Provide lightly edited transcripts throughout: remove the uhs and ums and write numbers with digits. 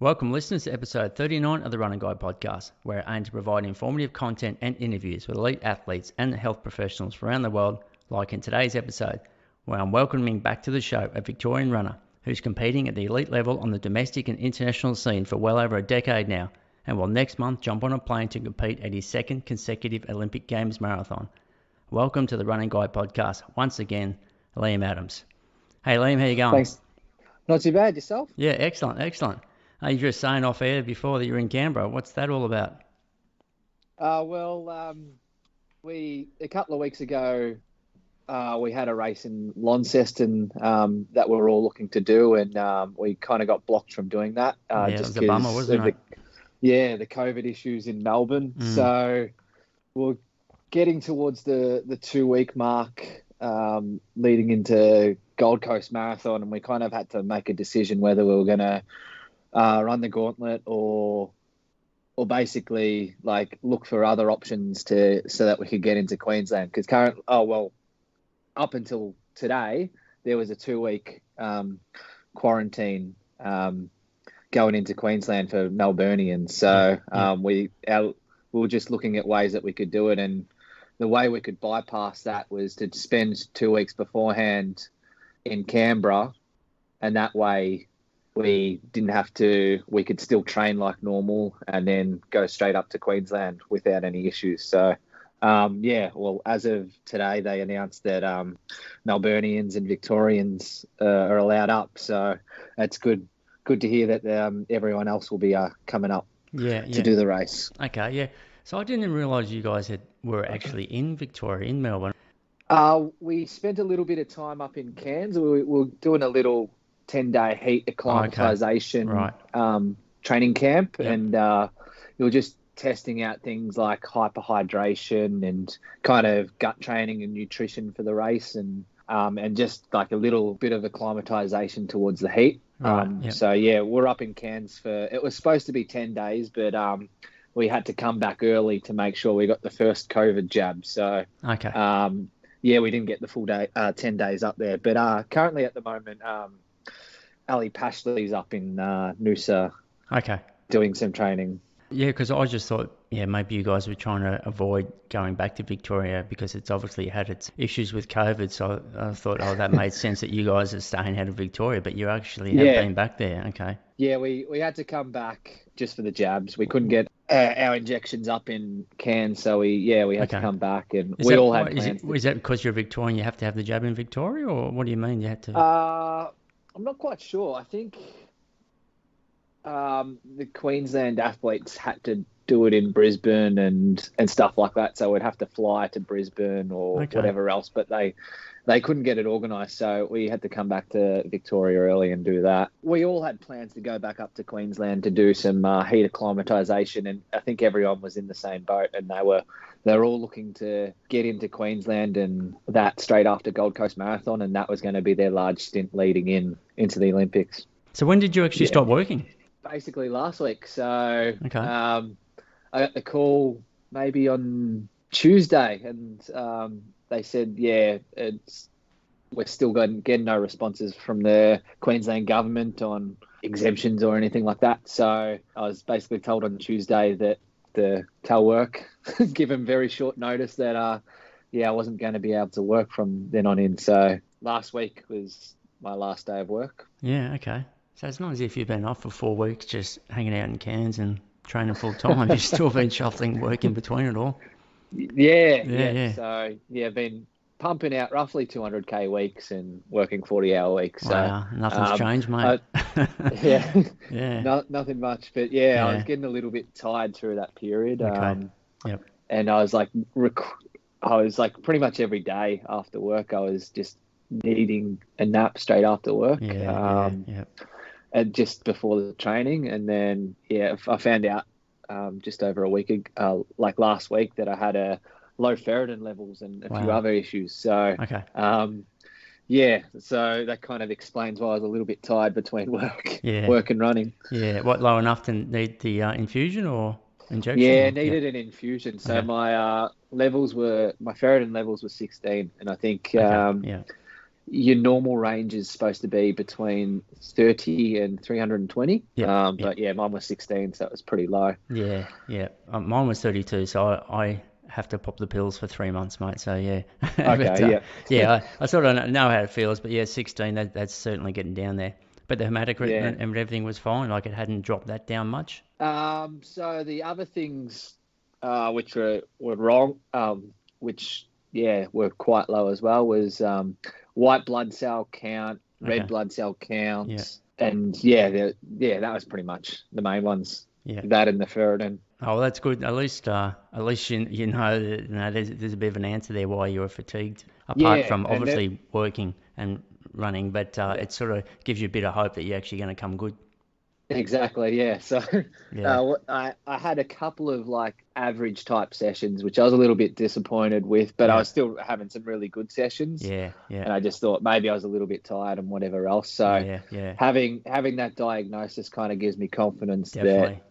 Welcome listeners to episode 39 of the Run and Guide podcast, where I aim to provide informative content and interviews with elite athletes and health professionals from around the world, like in today's episode, where I'm welcoming back to the show a Victorian runner who's competing at the elite level on the domestic and international scene for well over a decade now, and will next month jump on a plane to compete at his second consecutive Olympic Games marathon. Welcome to the Run and Guide podcast, once again, Liam Adams. Hey Liam, how you going? Thanks. Not too bad. Yourself? Yeah, excellent. You were just saying off air before that you're in Canberra. What's that all about? We a couple of weeks ago, we had a race in Launceston that we were all looking to do, and we kind of got blocked from doing that. It was a bummer, wasn't it? The COVID issues in Melbourne. So we're getting towards the 2-week mark, leading into Gold Coast Marathon, and we kind of had to make a decision whether we were going to run the gauntlet or basically like look for other options so that we could get into Queensland. Because up until today there was a 2-week quarantine going into Queensland for Melburnians. So we were just looking at ways that we could do it, and the way we could bypass that was to spend 2 weeks beforehand in Canberra, and that way we could still train like normal and then go straight up to Queensland without any issues. So, as of today, they announced that Melburnians and Victorians are allowed up. So that's good to hear that everyone else will be coming up to do the race. Okay, yeah. So I didn't realise you guys were actually in Victoria, in Melbourne. We spent a little bit of time up in Cairns. We were doing a little 10-day heat acclimatization training camp, and you were just testing out things like hyperhydration and kind of gut training and nutrition for the race, and just like a little bit of acclimatization towards the heat. So we're up in Cairns it was supposed to be 10 days, but we had to come back early to make sure we got the first COVID jab. So we didn't get the full day 10 days up there, but currently at the moment Ali Pashley's up in Noosa doing some training. Yeah, because I just thought, maybe you guys were trying to avoid going back to Victoria because it's obviously had its issues with COVID. So I thought, that made sense that you guys are staying out of Victoria, but you actually have been back there. Okay. Yeah, we had to come back just for the jabs. We couldn't get our injections up in Cairns, so we had to come back, and all had plans. Is that because you're Victorian, you have to have the jab in Victoria, or what do you mean you had to? I'm not quite sure. I think the Queensland athletes had to do it in Brisbane and stuff like that, so we'd have to fly to Brisbane or whatever else, but they couldn't get it organised, so we had to come back to Victoria early and do that. We all had plans to go back up to Queensland to do some heat acclimatisation, and I think everyone was in the same boat, and they were all looking to get into Queensland, and that straight after Gold Coast Marathon, and that was going to be their large stint leading into the Olympics. So when did you actually stop working? Basically last week. So I got the call maybe on Tuesday, and they said, we're still getting no responses from the Queensland government on exemptions or anything like that. So I was basically told on Tuesday that the telework, given very short notice, that I wasn't going to be able to work from then on in. So last week was my last day of work. Yeah, okay. So it's not as if you've been off for 4 weeks just hanging out in Cairns and training full time. You've still been shuffling work in between it all. Yeah. So I've been pumping out roughly 200k weeks and working 40-hour weeks. So, wow, nothing's changed, mate. Nothing much. But I was getting a little bit tired through that period. And I was like pretty much every day after work, I was just needing a nap straight after work. And just before the training, and then I found out just over a week ago, like last week, that I had a low ferritin levels and a few other issues. So so that kind of explains why I was a little bit tired between work and running. Yeah, what, low enough to need the infusion or injection? Yeah, needed an infusion. So my ferritin levels were 16, and I think your normal range is supposed to be between 30 and 320. But yeah, mine was 16, so it was pretty low. Yeah, yeah. Mine was 32, so I have to pop the pills for 3 months, mate. So yeah. But, Okay, yeah. yeah, I sort of know how it feels, but yeah, 16, that's certainly getting down there. But the hematocrit Yeah. and everything was fine. Like it hadn't dropped that down much. So the other things which were wrong, which were quite low as well, was white blood cell count, red blood cell count, and that was pretty much the main ones. Yeah. That and the ferritin. Oh, well, that's good. At least you know that, there's a bit of an answer there why you were fatigued. Apart from obviously working and running, but it sort of gives you a bit of hope that you're actually going to come good. Exactly, yeah. So I had a couple of like average type sessions, which I was a little bit disappointed with, but I was still having some really good sessions. Yeah. And I just thought maybe I was a little bit tired and whatever else. So having that diagnosis kind of gives me confidence that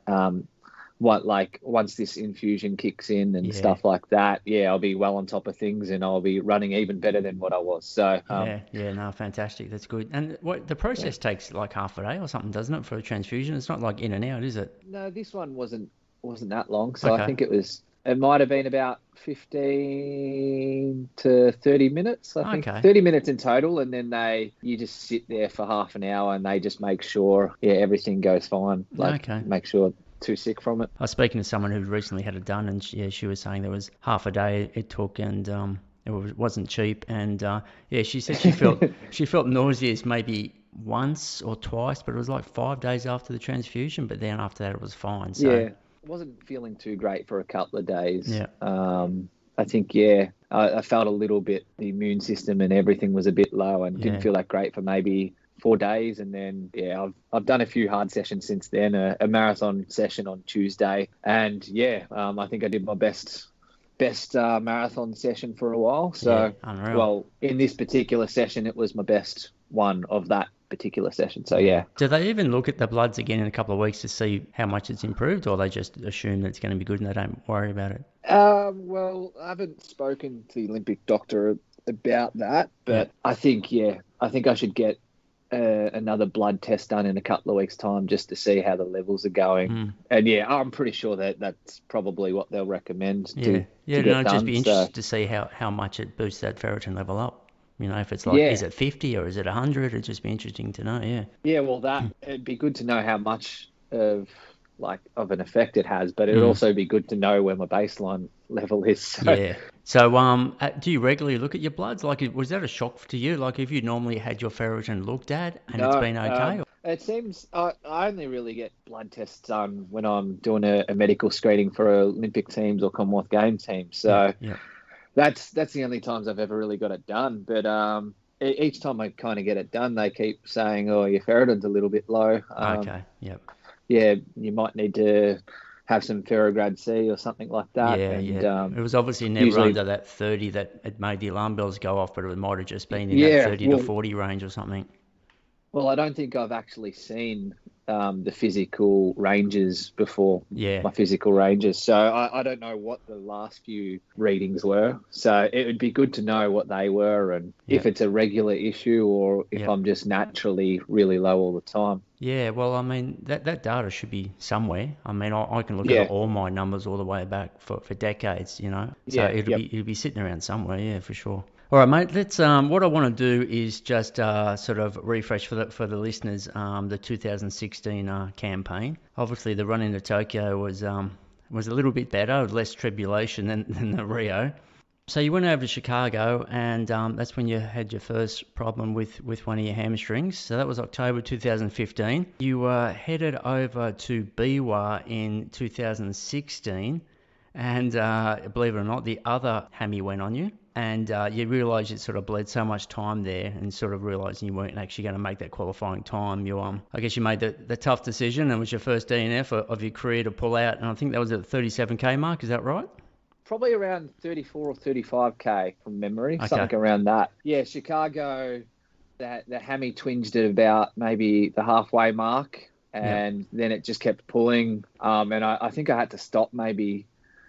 once this infusion kicks in and stuff like that, I'll be well on top of things and I'll be running even better than what I was. So no, fantastic. That's good. And what the process takes like half a day or something, doesn't it, for a transfusion? It's not like in and out, is it? No, this one wasn't that long. So I think it might have been about 15 to 30 minutes. I think 30 minutes in total, and then you just sit there for half an hour and they just make sure everything goes fine. Make sure too sick from it. I was speaking to someone who recently had it done, and she was saying there was half a day it took, and it wasn't cheap. And she said she felt nauseous maybe once or twice, but it was like 5 days after the transfusion. But then after that, it was fine. So I wasn't feeling too great for a couple of days. Yeah. I think I felt a little bit, the immune system and everything was a bit low, and didn't feel that great for maybe 4 days, and then I've done a few hard sessions since then. A marathon session on Tuesday, and I think I did my best marathon session for a while. So unreal. In this particular session, it was my best one of that particular session. So Do they even look at the bloods again in a couple of weeks to see how much it's improved, or they just assume that it's going to be good and they don't worry about it? Well, I haven't spoken to the Olympic doctor about that, but I think I should get another blood test done in a couple of weeks' time just to see how the levels are going. And I'm pretty sure that that's probably what they'll recommend to get done. Just be interested to see how much it boosts that ferritin level up. You know, if it's like, is it 50 or is it 100? It'd just be interesting to know, well, it'd be good to know how much of an effect it has, but it'd also be good to know where my baseline level is. So. So, do you regularly look at your bloods? Like, was that a shock to you? Like, have you normally had your ferritin looked at and it's been okay? It seems I only really get blood tests done when I'm doing a medical screening for Olympic teams or Commonwealth Games teams. So that's the only times I've ever really got it done. But each time I kind of get it done, they keep saying, "Oh, your ferritin's a little bit low." You might need to have some Ferrograd C or something like that. It was obviously never under that 30 that it made the alarm bells go off, but it might have just been in that 30 to 40 range or something. Well, I don't think I've actually seen the physical ranges before. My physical ranges. So I don't know what the last few readings were. So it would be good to know what they were and if it's a regular issue or if I'm just naturally really low all the time. Yeah, well, I mean, that data should be somewhere. I mean, I can look at all my numbers all the way back for decades, you know. So it'll be sitting around somewhere, for sure. All right, mate. Let's. What I want to do is just sort of refresh for the listeners the 2016 campaign. Obviously, the run into Tokyo was a little bit better, with less tribulation than the Rio. So you went over to Chicago, and that's when you had your first problem with one of your hamstrings. So that was October 2015. You headed over to Biwa in 2016, and believe it or not, the other hammy went on you. And you realised you sort of bled so much time there, and sort of realising you weren't actually going to make that qualifying time. I guess you made the tough decision, and it was your first DNF of your career to pull out, and I think that was at the 37k mark. Is that right? Probably around 34 or 35k from memory, something around that. Yeah, Chicago, the hammy twinged at about maybe the halfway mark, and then it just kept pulling. And I think I had to stop maybe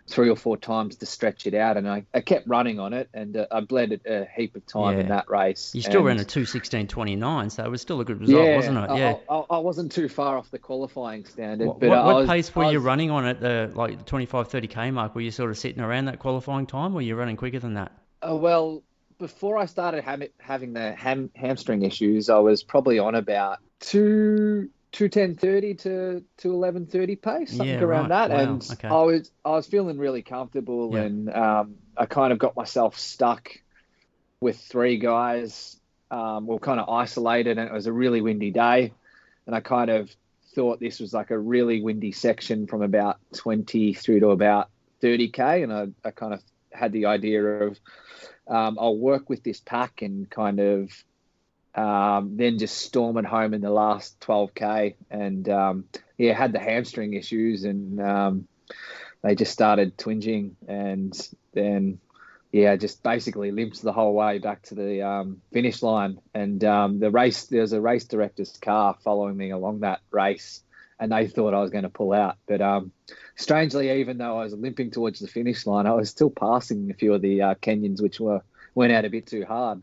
3 or 4 times to stretch it out, and I kept running on it, and I bled a heap of time in that race. You still ran a 2:16:29, so it was still a good result, wasn't it? Yeah. I wasn't too far off the qualifying standard. What pace were you running on at the 25-30k mark? Were you sort of sitting around that qualifying time, or were you running quicker than that? Well, before I started having the hamstring issues, I was probably on about 2:10:30 to 11:30 pace, something around that. Wow. And okay. I was feeling really comfortable, and I kind of got myself stuck with 3 guys. We were kind of isolated, and it was a really windy day, and I kind of thought this was like a really windy section from about 20 through to about 30k, and I kind of had the idea of I'll work with this pack and kind of then just storm it home in the last 12k, and had the hamstring issues, and they just started twinging, and then just basically limped the whole way back to the finish line. And there's a race director's car following me along that race, and they thought I was going to pull out, but strangely, even though I was limping towards the finish line, I was still passing a few of the Kenyans, which went out a bit too hard.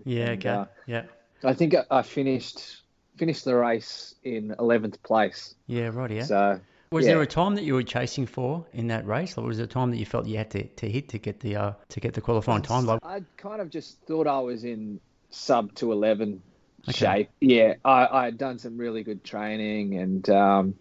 I think I finished the race in 11th place. Yeah, right. Yeah. So was there a time that you were chasing for in that race, or was there a time that you felt you had to hit to get the qualifying time? I kind of just thought I was in sub 2:11 shape. Yeah, I had done some really good training, and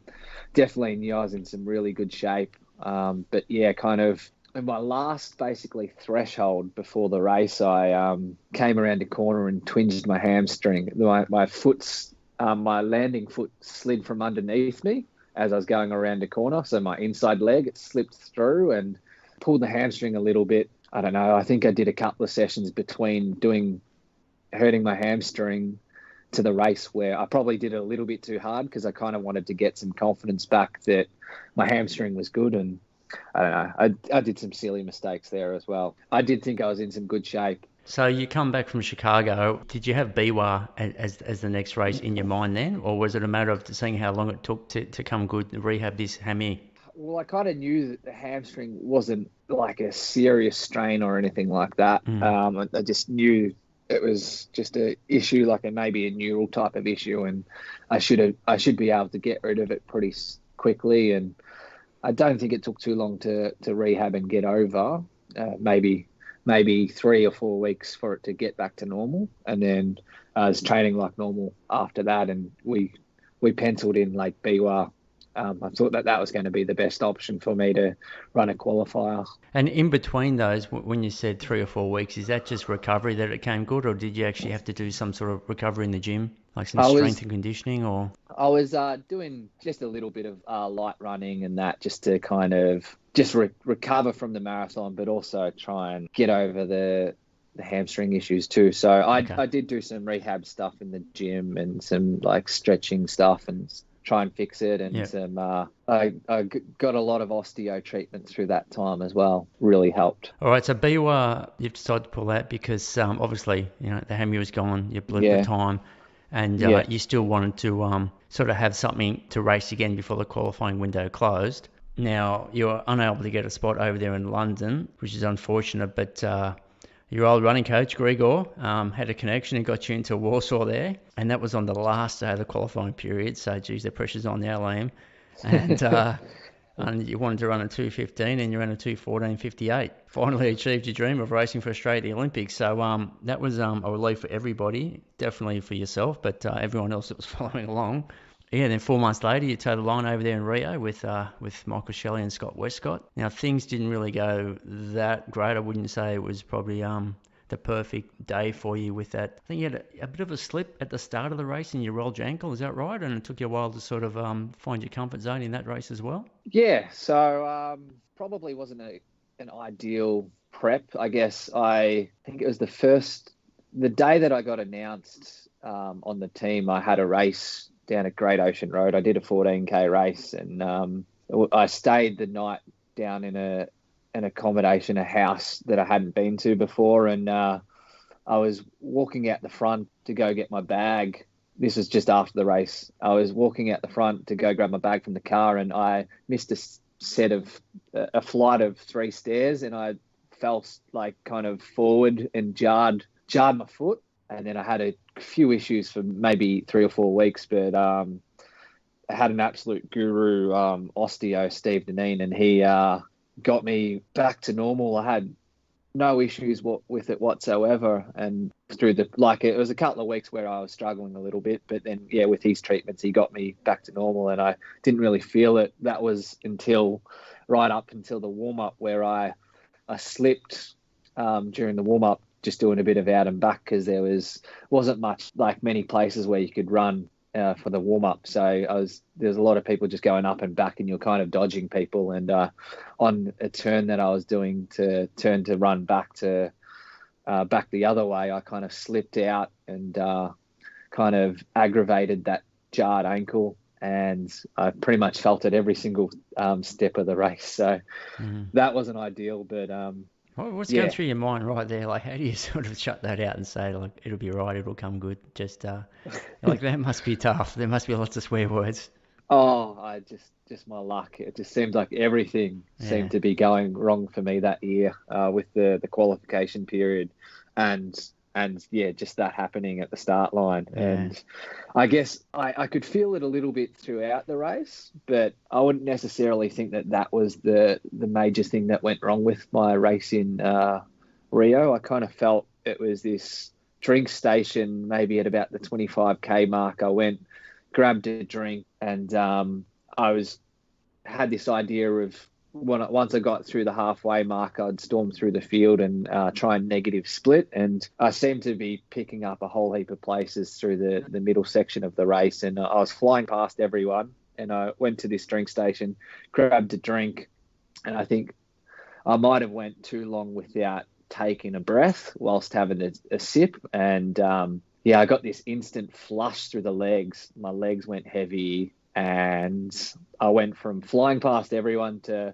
definitely knew I was in some really good shape. But kind of in my last basically threshold before the race, I came around a corner and twinged my hamstring. My landing foot slid from underneath me as I was going around a corner. So my inside leg, it slipped through and pulled the hamstring a little bit. I don't know. I think I did a couple of sessions between hurting my hamstring to the race where I probably did it a little bit too hard, because I kind of wanted to get some confidence back that my hamstring was good. And I don't know, I did some silly mistakes there as well. I did think I was in some good shape. So you come back from Chicago. Did you have Biwa as the next race in your mind then, or was it a matter of seeing how long it took to come good to rehab this hammy? Well, I kind of knew that the hamstring wasn't like a serious strain or anything like that. I just knew it was just a issue, like maybe a neural type of issue, and I should be able to get rid of it pretty quickly. And I don't think it took too long to rehab and get over. Maybe 3 or 4 weeks for it to get back to normal, and then I was training like normal after that. And we penciled in Lake Biwa. I thought that was going to be the best option for me to run a qualifier. And in between those, when you said 3 or 4 weeks, is that just recovery that it came good, or did you actually have to do some sort of recovery in the gym, like some strength and conditioning? Or I was doing just a little bit of light running and that, just to kind of just recover from the marathon, but also try and get over the hamstring issues too. So I did do some rehab stuff in the gym and some like stretching stuff and try and fix it, and some I got a lot of osteo treatment through that time as well. Really helped. All right, so Biwa, you've decided to pull out because obviously the hammy was gone, you blew the time, and you still wanted to sort of have something to race again before the qualifying window closed. Now, you're unable to get a spot over there in London, which is unfortunate, but your old running coach, Gregor, had a connection and got you into Warsaw there, and that was on the last day of the qualifying period, so, geez, the pressure's on now, Liam. And, and you wanted to run a 2:15 and you ran a 2:14:58. Finally achieved your dream of racing for Australia at the Olympics. So that was a relief for everybody, definitely for yourself, but everyone else that was following along. Yeah, then 4 months later, you towed the line over there in Rio with Michael Shelley and Scott Westcott. Now, things didn't really go that great. I wouldn't say it was probably the perfect day for you with that. I think you had a bit of a slip at the start of the race and you rolled your ankle. Is that right? And it took you a while to sort of find your comfort zone in that race as well? Yeah, so probably wasn't an ideal prep. I guess I think it was the day that I got announced on the team, I had a race down at Great Ocean Road. I did a 14k race, and I stayed the night down in an accommodation, a house that I hadn't been to before, and I was walking out the front to go get my bag. This was just after the race. I was walking out the front to go grab my bag from the car, and I missed a a flight of 3 stairs, and I fell like kind of forward and jarred my foot. And then I had a few issues for maybe 3 or 4 weeks, but I had an absolute guru, osteo, Steve Deneen, and he got me back to normal. I had no issues with it whatsoever. And it was a couple of weeks where I was struggling a little bit, but then, with his treatments, he got me back to normal, and I didn't really feel it. That was right up until the warm-up, where I slipped during the warm-up, just doing a bit of out and back, because there wasn't much, like many places where you could run for the warm-up. So there's a lot of people just going up and back, and you're kind of dodging people. And on a turn that I was doing to run back the other way, I kind of slipped out and kind of aggravated that jarred ankle. And I pretty much felt it every single step of the race. So that wasn't ideal, but what's going through your mind right there? Like, how do you sort of shut that out and say, like, it'll be right, it'll come good? Just like, that must be tough. There must be lots of swear words. Oh, I just my luck. It just seemed like everything seemed to be going wrong for me that year with the qualification period, and just that happening at the start line. Yeah. And I guess I could feel it a little bit throughout the race, but I wouldn't necessarily think that was the major thing that went wrong with my race in Rio. I kind of felt it was this drink station, maybe at about the 25k mark. I went, grabbed a drink, and had this idea of, once I got through the halfway mark, I'd storm through the field and try and negative split. And I seemed to be picking up a whole heap of places through the middle section of the race. And I was flying past everyone. And I went to this drink station, grabbed a drink, and I think I might have went too long without taking a breath whilst having a sip. And I got this instant flush through the legs. My legs went heavy, and I went from flying past everyone to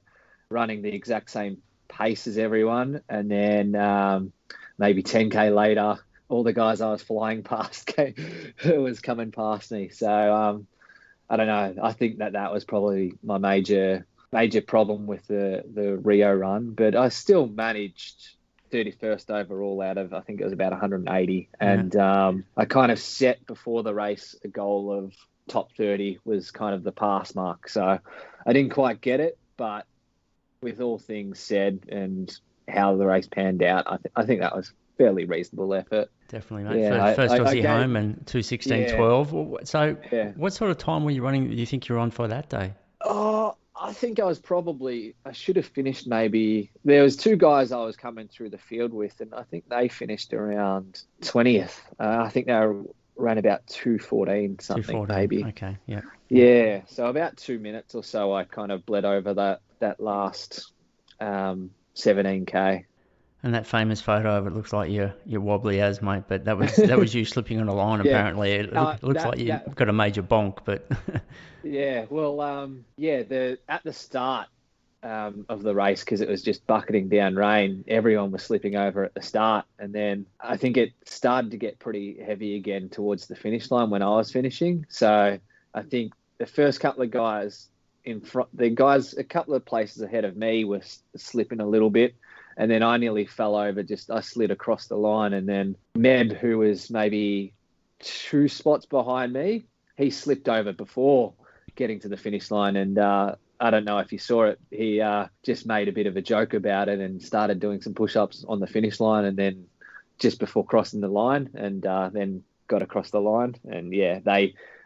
running the exact same pace as everyone. And then maybe 10k later, all the guys I was flying past was coming past me. So I don't know. I think that was probably my major problem with the Rio run, but I still managed 31st overall out of, I think it was about 180. And I kind of set before the race a goal of top 30 was kind of the pass mark. So I didn't quite get it, but with all things said and how the race panned out, I think that was fairly reasonable effort. Definitely, mate. Yeah, first Aussie home and 2:16.12. So what sort of time were you running, do you think you were on for that day? Oh, I think I should have finished maybe, there was 2 guys I was coming through the field with, and I think they finished around 20th. I think they ran about 2:14 something, 2:14, maybe. Okay, yeah. Yeah, so about 2 minutes or so I kind of bled over that last 17k. And that famous photo of it looks like you're wobbly as, mate, but that was you slipping on a line. Apparently. It looks like you got a major bonk, but yeah, well, at the start of the race, because it was just bucketing down rain, everyone was slipping over at the start, and then I think it started to get pretty heavy again towards the finish line when I was finishing. So I think the first couple of guys in front, the guys a couple of places ahead of me were slipping a little bit. And then I nearly fell over, I slid across the line. And then Meb, who was maybe 2 spots behind me, he slipped over before getting to the finish line. And I don't know if you saw it, he just made a bit of a joke about it and started doing some push-ups on the finish line, and then just before crossing the line, and then got across the line. And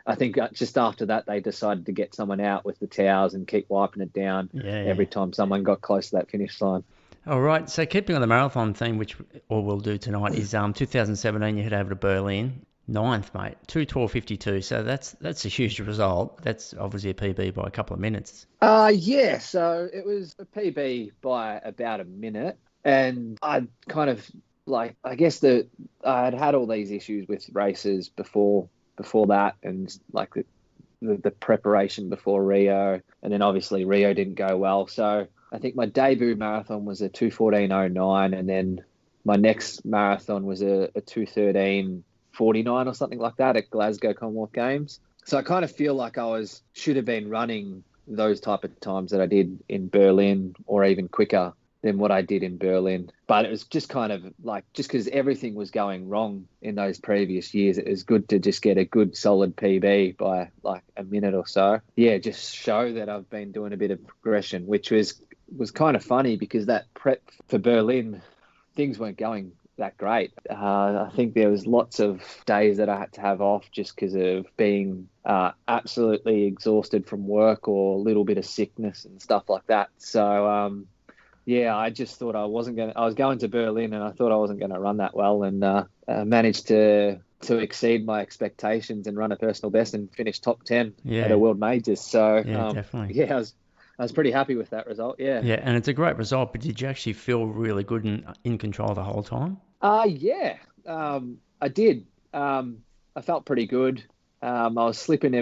I think just after that, they decided to get someone out with the towels and keep wiping it down every time someone got close to that finish line. All right. So keeping on the marathon theme, which all we'll do tonight, is 2017. You head over to Berlin, 9th, mate, 2:12.52. So that's a huge result. That's obviously a PB by a couple of minutes. So it was a PB by about a minute, and I kind of I guess I'd had all these issues with races before that, and like the preparation before Rio, and then obviously Rio didn't go well, so I think my debut marathon was a 2:14.09, and then my next marathon was a 2:13.49 or something like that at Glasgow Commonwealth Games. So I kind of feel like I should have been running those type of times that I did in Berlin, or even quicker than what I did in Berlin. But it was just kind of like, just because everything was going wrong in those previous years, it was good to just get a good solid PB by like a minute or so. Yeah, just show that I've been doing a bit of progression, which was kind of funny, because that prep for Berlin, things weren't going that great. I think there was lots of days that I had to have off just because of being absolutely exhausted from work, or a little bit of sickness and stuff like that. So yeah, I just thought I was going to Berlin, and I thought I wasn't going to run that well, and managed to exceed my expectations and run a personal best and finish top 10 at a World Majors. So definitely. Yeah, I was pretty happy with that result. Yeah. Yeah, and it's a great result. But did you actually feel really good and in control the whole time? Yeah, I did. I felt pretty good. I was slipping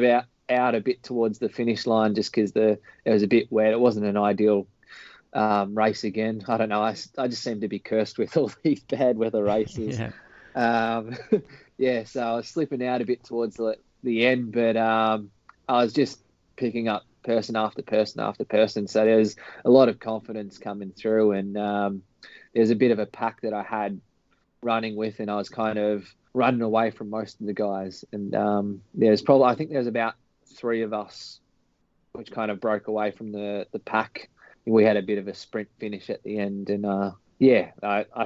out a bit towards the finish line just because it was a bit wet. It wasn't an ideal race again. I don't know. I just seem to be cursed with all these bad weather races. Yeah. So I was slipping out a bit towards the end, but I was just picking up person after person after person. So there's a lot of confidence coming through, and there's a bit of a pack that I had running with, and I was kind of running away from most of the guys. And I think there's about 3 of us which kind of broke away from the pack. We had a bit of a sprint finish at the end, and I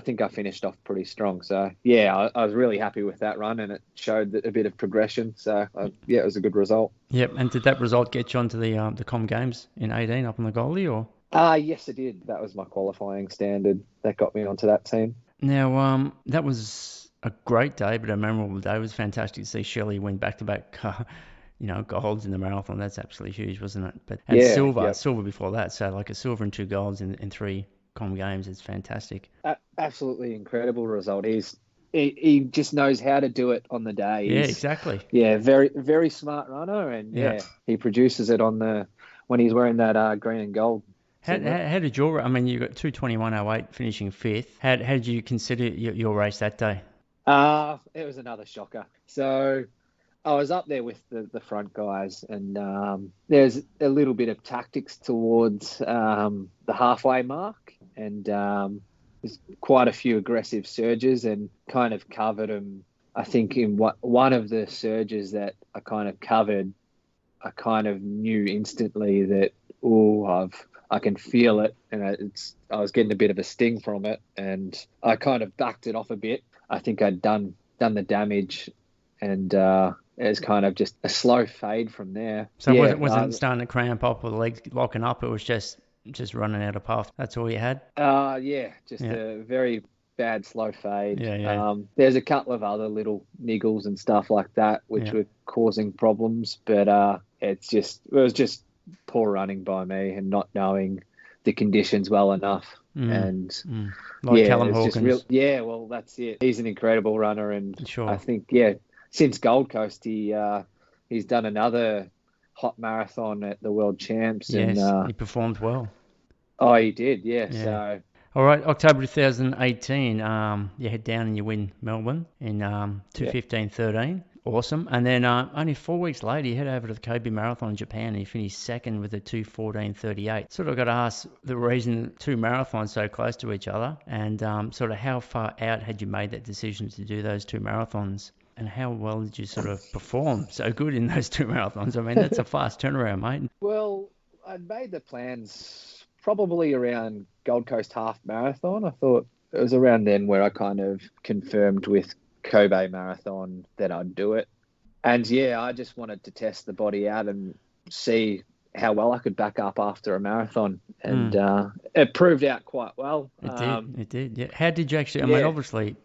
think I finished off pretty strong. So yeah, I was really happy with that run, and it showed a bit of progression. So it was a good result. Yep. And did that result get you onto the Com Games in 18 up on the Goldie, or? Yes, it did. That was my qualifying standard that got me onto that team. Now, that was a great day, but a memorable day. It was fantastic to see Shelley win back-to-back, golds in the marathon. That's absolutely huge, wasn't it? And silver before that. So like a silver and 2 golds in 3 Com Games. It's fantastic. Absolutely incredible result. He just knows how to do it on the day. Exactly. Yeah, very, very smart runner, and he produces it when he's wearing that green and gold. How did your? I mean, you got 2:21:08 finishing 5th. How did you consider your race that day? It was another shocker. So I was up there with the front guys, and there's a little bit of tactics towards the halfway mark, and there's quite a few aggressive surges, and kind of covered them. I think in one of the surges that I kind of covered, I kind of knew instantly that I can feel it, and I was getting a bit of a sting from it, and I kind of backed it off a bit. I think I'd done the damage, and it was kind of just a slow fade from there. So it wasn't starting to cramp up or the legs locking up? It was just running out of path. That's all you had? A very bad slow fade. There's a couple of other little niggles and stuff like that which were causing problems, but it was just poor running by me and not knowing the conditions well enough. Callum Hawkins. Well, that's it. He's an incredible runner, and sure. I think since Gold Coast he's done another hot marathon at the World Champs. Yes, and he performed well. Oh, he did, yeah. So all right, October 2018, you head down and you win Melbourne in 2:15:13. Awesome. And then only 4 weeks later, you head over to the Kobe Marathon in Japan and you finish second with a 2:14:38. Sort of got to ask the reason 2 marathons so close to each other, and sort of how far out had you made that decision to do those 2 marathons, and how well did you sort of perform so good in those 2 marathons? I mean, that's a fast turnaround, mate. Well, I'd made the plans probably around Gold Coast Half Marathon. I thought it was around then where I kind of confirmed with Kobe Marathon that I'd do it. And I just wanted to test the body out and see how well I could back up after a marathon. And it proved out quite well. It did. Yeah. How did you actually, I mean, obviously,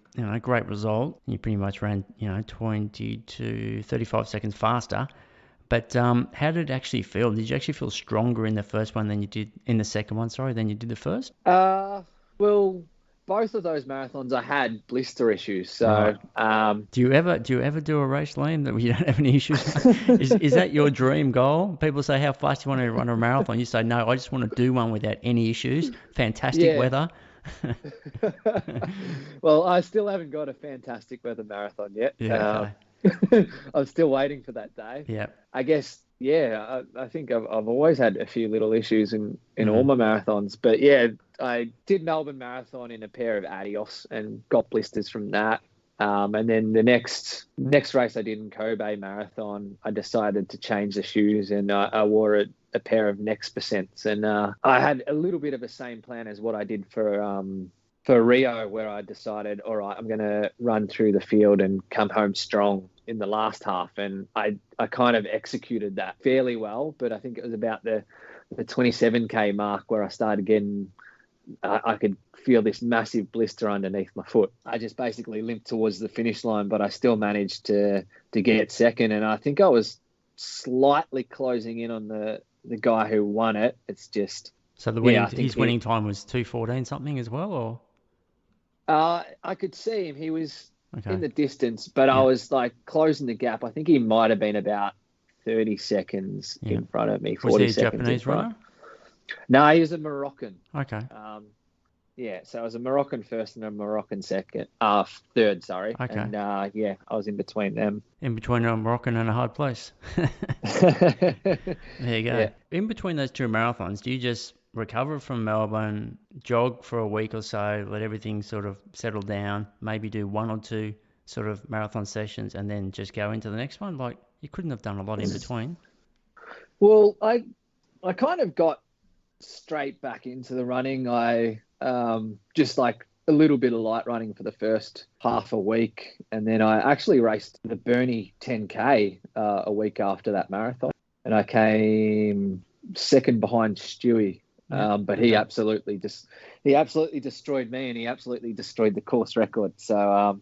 great result. You pretty much ran, 20 to 35 seconds faster. But how did it actually feel? Did you actually feel stronger in the first one than you did in the second one, than you did the first? Well, both of those marathons I had blister issues. So do you ever do a race, Liam, that you don't have any issues? Is that your dream goal? People say, how fast do you want to run a marathon? You say, no, I just want to do one without any issues. Fantastic weather. Well, I still haven't got a fantastic weather marathon yet. I'm still waiting for that day. Yeah. I guess Yeah, I think I've always had a few little issues in all Mm. my marathons. But yeah, I did Melbourne Marathon in a pair of Adios and got blisters from that. And then the next race I did in Kobe Marathon, I decided to change the shoes and I wore a pair of Next Percents. And I had a little bit of the same plan as what I did for Rio, where I decided, all right, I'm going to run through the field and come home strong in the last half. And I kind of executed that fairly well, but I think it was about the 27K mark where I started getting, I could feel this massive blister underneath my foot. I just basically limped towards the finish line, but I still managed to get second. And I think I was slightly closing in on the guy who won it. It's just, So his winning time was 2:14 something as well, or? I could see him. He was Okay. in the distance, but I was like closing the gap. I think he might have been about 30 seconds in front of me, 40 Was he a seconds Japanese in front. runner? No, he was a Moroccan. Okay. Yeah, so I was a Moroccan first and a Moroccan third, sorry. Okay. And I was in between them. In between a Moroccan and a hard place. There you go. Yeah. In between those two marathons, do you just recover from Melbourne, jog for a week or so, let everything sort of settle down, maybe do one or two sort of marathon sessions, and then just go into the next one? Like, you couldn't have done a lot in between. Well, I kind of got straight back into the running. I just like a little bit of light running for the first half a week, and then I actually raced the Burnie 10K a week after that marathon, and I came second behind Stewie. But he absolutely destroyed me, and he absolutely destroyed the course record. So I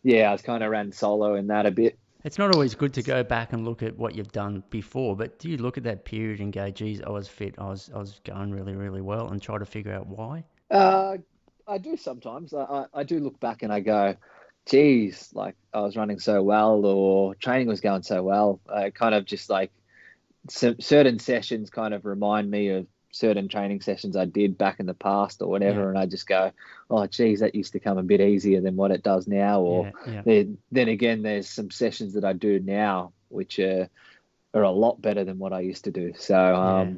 was kind of ran solo in that a bit. It's not always good to go back and look at what you've done before, but do you look at that period and go, geez, I was fit, I was going really, really well, and try to figure out why? I do sometimes. I do look back and I go, geez, like I was running so well, or training was going so well. I kind of just like certain sessions kind of remind me of certain training sessions I did back in the past or whatever, and I just go, oh geez, that used to come a bit easier than what it does now. Or then again, there's some sessions that I do now which are a lot better than what I used to do. So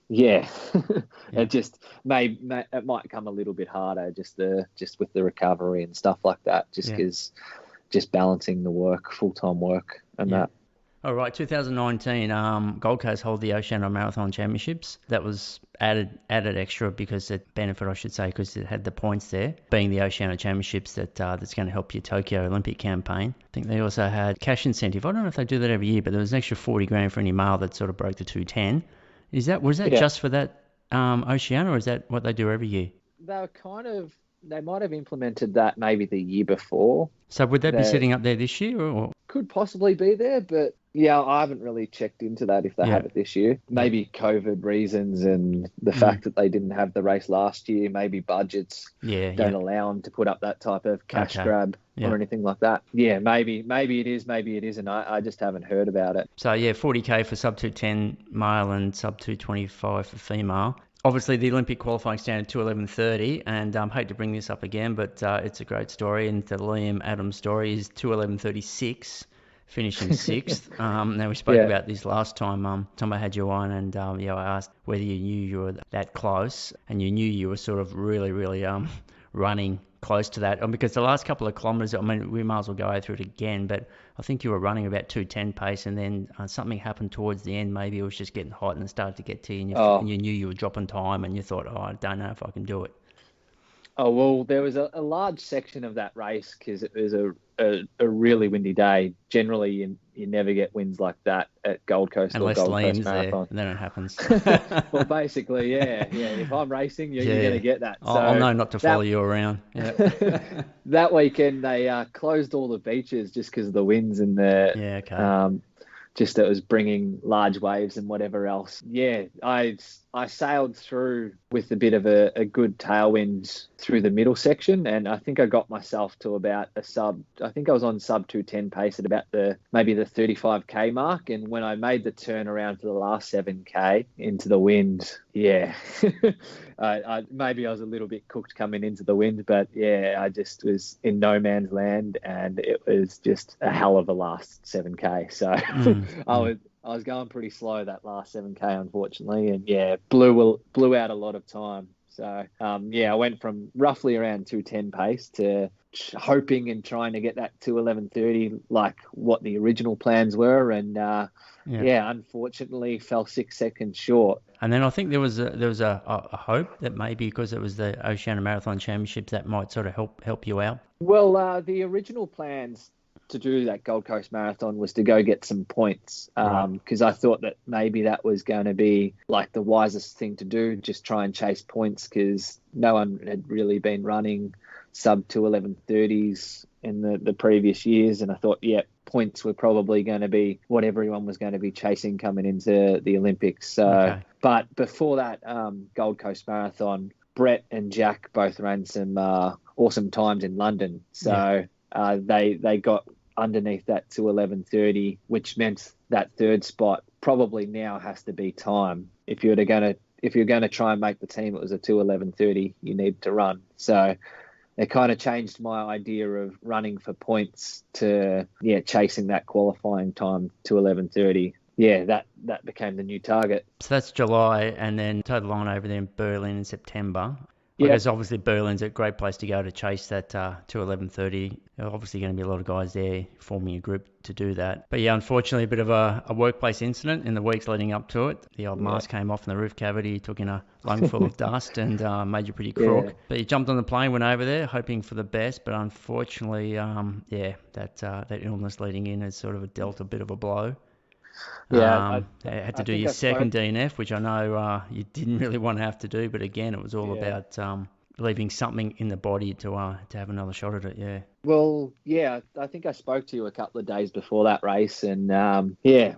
it just it might come a little bit harder just with the recovery and stuff like that, just because just balancing the work, full-time work and that. All right, 2019, Gold Coast hold the Oceania Marathon Championships. That was added extra because it benefit, I should say, because it had the points there, being the Oceania Championships that's going to help your Tokyo Olympic campaign. I think they also had cash incentive. I don't know if they do that every year, but there was an extra 40 grand for any male that sort of broke the 210. Was that just for that Oceania, or is that what they do every year? They might have implemented that maybe the year before. So would that be sitting up there this year, or? Could possibly be there, but I haven't really checked into that if they have it this year. Maybe COVID reasons and the fact that they didn't have the race last year, maybe budgets don't allow them to put up that type of cash grab or anything like that. Yeah, maybe it is, maybe it isn't. I just haven't heard about it. So 40K for sub 210 male and sub 225 for female. Obviously, the Olympic qualifying standard 2:11:30, and I hate to bring this up again, but it's a great story. And the Liam Adams story is 2:11:36, finishing sixth. Now we spoke about this last time. Tom, I had you on, and I asked whether you knew you were that close, and you knew you were sort of really, really running close to that. Because the last couple of kilometres, I mean, we might as well go through it again, but I think you were running about 2:10 pace, and then something happened towards the end. Maybe it was just getting hot and it started to get to you, and you knew you were dropping time, and you thought, I don't know if I can do it. Oh, well, there was a large section of that race because it was a really windy day. Generally, you never get winds like that at Gold Coast unless or Gold Coast there, Marathon. and then it happens. Well, basically, if I'm racing, you're going to get that. So I'll know not to follow you around. Yeah. That weekend, they closed all the beaches just because of the winds and just it was bringing large waves and whatever else. Yeah, I sailed through with a bit of a good tailwind through the middle section, and I think I got myself to about I think I was on sub 210 pace at about maybe the 35K mark, and when I made the turn around for the last 7K into the wind, maybe I was a little bit cooked coming into the wind, but I just was in no man's land, and it was just a hell of a last 7K. So I was going pretty slow that last 7K, unfortunately, and blew out a lot of time. So I went from roughly around 2:10 pace to hoping and trying to get that 2:11:30, like what the original plans were, and unfortunately fell 6 seconds short. And then I think there was a hope that maybe because it was the Oceania Marathon Championships that might sort of help you out. Well, the original plans to do that Gold Coast Marathon was to go get some points, because I thought that maybe that was going to be like the wisest thing to do, just try and chase points, because no one had really been running sub 2:11:30s in the previous years, and I thought, points were probably going to be what everyone was going to be chasing coming into the Olympics. So, But before that Gold Coast Marathon, Brett and Jack both ran some awesome times in London. So they got underneath that 2:11:30, which meant that third spot probably now has to be time. If you're going to try and make the team, it was a 2:11:30 you need to run. So it kind of changed my idea of running for points to chasing that qualifying time, 2:11:30. That became the new target. So that's July, and then total line over there in Berlin in September. I guess obviously Berlin's a great place to go to chase that 2:11:30. There are obviously going to be a lot of guys there forming a group to do that. But unfortunately, a bit of a workplace incident in the weeks leading up to it. The old mask came off in the roof cavity, took in a lungful of dust, and made you pretty crook. But you jumped on the plane, went over there, hoping for the best. But unfortunately, that illness leading in has sort of dealt a bit of a blow. I had to do your second DNF, which I know you didn't really want to have to do, but again, it was all about leaving something in the body to have another shot at it. Yeah. Well, I think I spoke to you a couple of days before that race, and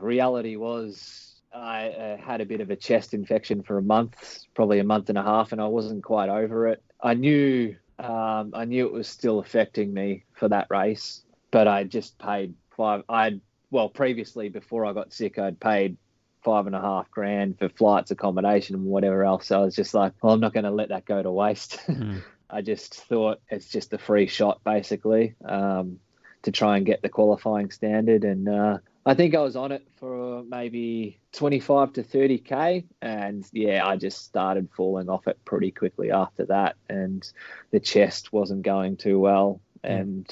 reality was I had a bit of a chest infection for a month, probably a month and a half, and I wasn't quite over it. I knew it was still affecting me for that race, but I just paid previously, before I got sick, I'd paid $5.5 grand for flights, accommodation, and whatever else. So I was just like, I'm not going to let that go to waste. I just thought it's just a free shot, basically, to try and get the qualifying standard. And I think I was on it for maybe 25 to 30K. And I just started falling off it pretty quickly after that. And the chest wasn't going too well. And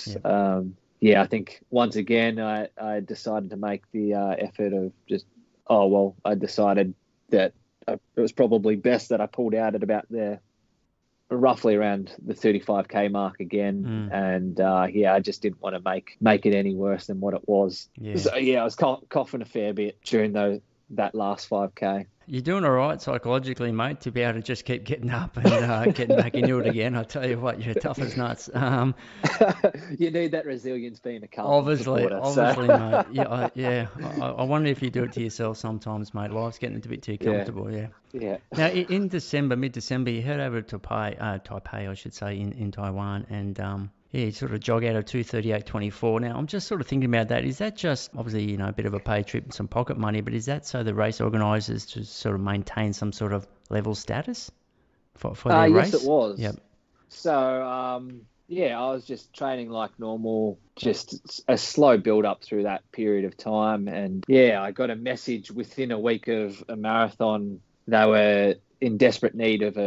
I think once again, I decided to make the effort of just, I decided that it was probably best that I pulled out at about roughly around the 35K mark again. And I just didn't want to make it any worse than what it was. So I was coughing a fair bit during that last 5K. You're doing all right psychologically, mate, to be able to just keep getting up and getting back into it again. I tell you what, you're tough as nuts. You need that resilience being a Carlton supporter. Obviously, mate. I wonder if you do it to yourself sometimes, mate. Life's getting a bit too comfortable. Yeah. Now, in mid-December, you head over to Taipei, I should say, in Taiwan, and you sort of jog out of 2:38.24. Now, I'm just sort of thinking about that. Is that just, obviously, a bit of a pay trip and some pocket money, but is that so the race organisers to sort of maintain some sort of level status for their race? Yes, it was. Yep. So, I was just training like normal, just a slow build-up through that period of time. And, I got a message within a week of a marathon. They were in desperate need of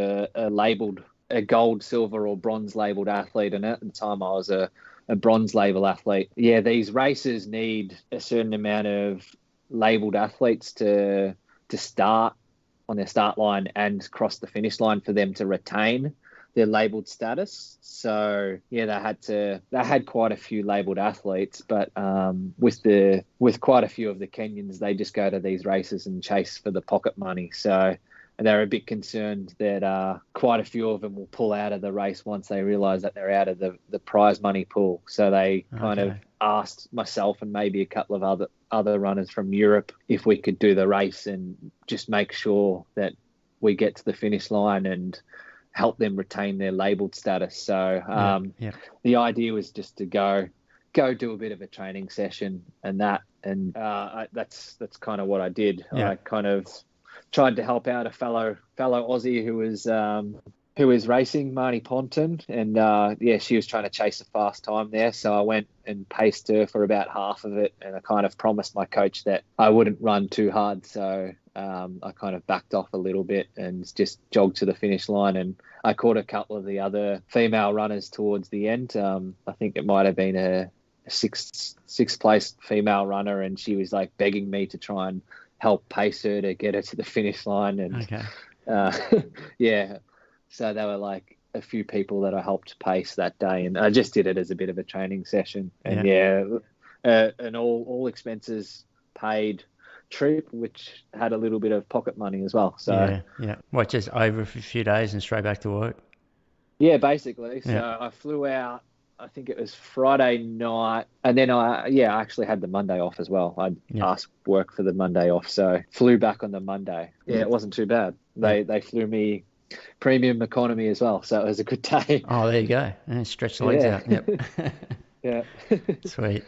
a gold, silver, or bronze labeled athlete, and at the time I was a bronze label athlete. These races need a certain amount of labeled athletes to start on their start line and cross the finish line for them to retain their labeled status. So they had quite a few labeled athletes, but with quite a few of the Kenyans, they just go to these races and chase for the pocket money. So they're a bit concerned that quite a few of them will pull out of the race once they realise that they're out of the prize money pool. So they kind of asked myself and maybe a couple of other runners from Europe if we could do the race and just make sure that we get to the finish line and help them retain their labelled status. So the idea was just to go do a bit of a training session and that's kind of what I did. I kind of tried to help out a fellow Aussie who who was racing, Marnie Ponton, and she was trying to chase a fast time there. So I went and paced her for about half of it, and I kind of promised my coach that I wouldn't run too hard. So I kind of backed off a little bit and just jogged to the finish line. And I caught a couple of the other female runners towards the end. I think it might have been a sixth place female runner, and she was like begging me to try and help pace her to get her to the finish line. And okay. So there were like a few people that I helped pace that day, and I just did it as a bit of a training session. And an all expenses paid trip, which had a little bit of pocket money as well. So what, just over a few days and straight back to work? Yeah, basically. So I flew out, I think it was Friday night, and then I actually had the Monday off as well. I asked work for the Monday off, so flew back on the Monday. It wasn't too bad. They flew me premium economy as well, so it was a good day. Oh, there you go. Stretch the legs out. Yep. Yeah. Sweet.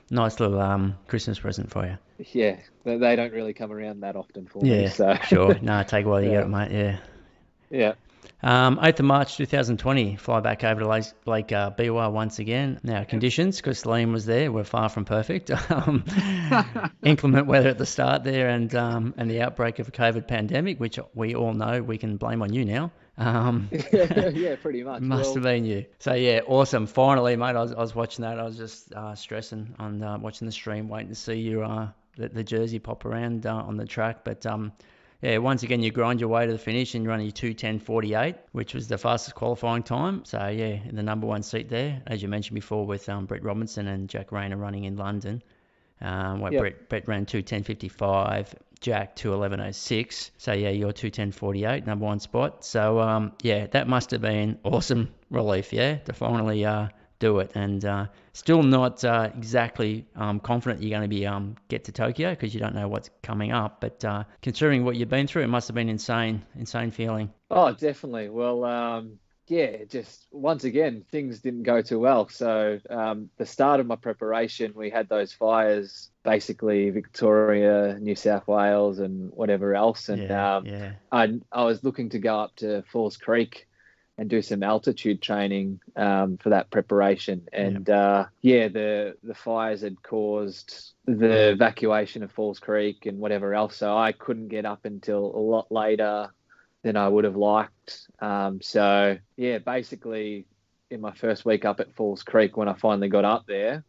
Nice little Christmas present for you. Yeah, they don't really come around that often for me. So. Sure. No, take a while to get it, mate. Yeah. 8th of March 2020, fly back over to Lake Biwa once again. Now, conditions, because Liam was there, were far from perfect. Inclement weather at the start there, and the outbreak of a COVID pandemic, which we all know we can blame on you now. Yeah, pretty much. Must have been you. So, awesome. Finally, mate, I was watching that. I was just stressing on watching the stream, waiting to see you the jersey pop around on the track. But once again, you grind your way to the finish and you run your 2:10:48, which was the fastest qualifying time. So, in the number one seat there, as you mentioned before, with Brett Robinson and Jack Rayner running in London. Brett ran 2:10:55, Jack 2:11:06. So, you're 2:10:48, number one spot. So, that must have been awesome relief, to finally do it. And still not exactly confident you're going to be get to Tokyo, because you don't know what's coming up. But considering what you've been through, it must have been insane feeling. Oh, definitely. Well, just once again, things didn't go too well. So the start of my preparation, we had those fires, basically Victoria, New South Wales and whatever else. And I was looking to go up to Falls Creek and do some altitude training for that preparation. And the fires had caused the evacuation of Falls Creek and whatever else. So I couldn't get up until a lot later than I would have liked. Basically in my first week up at Falls Creek, when I finally got up there,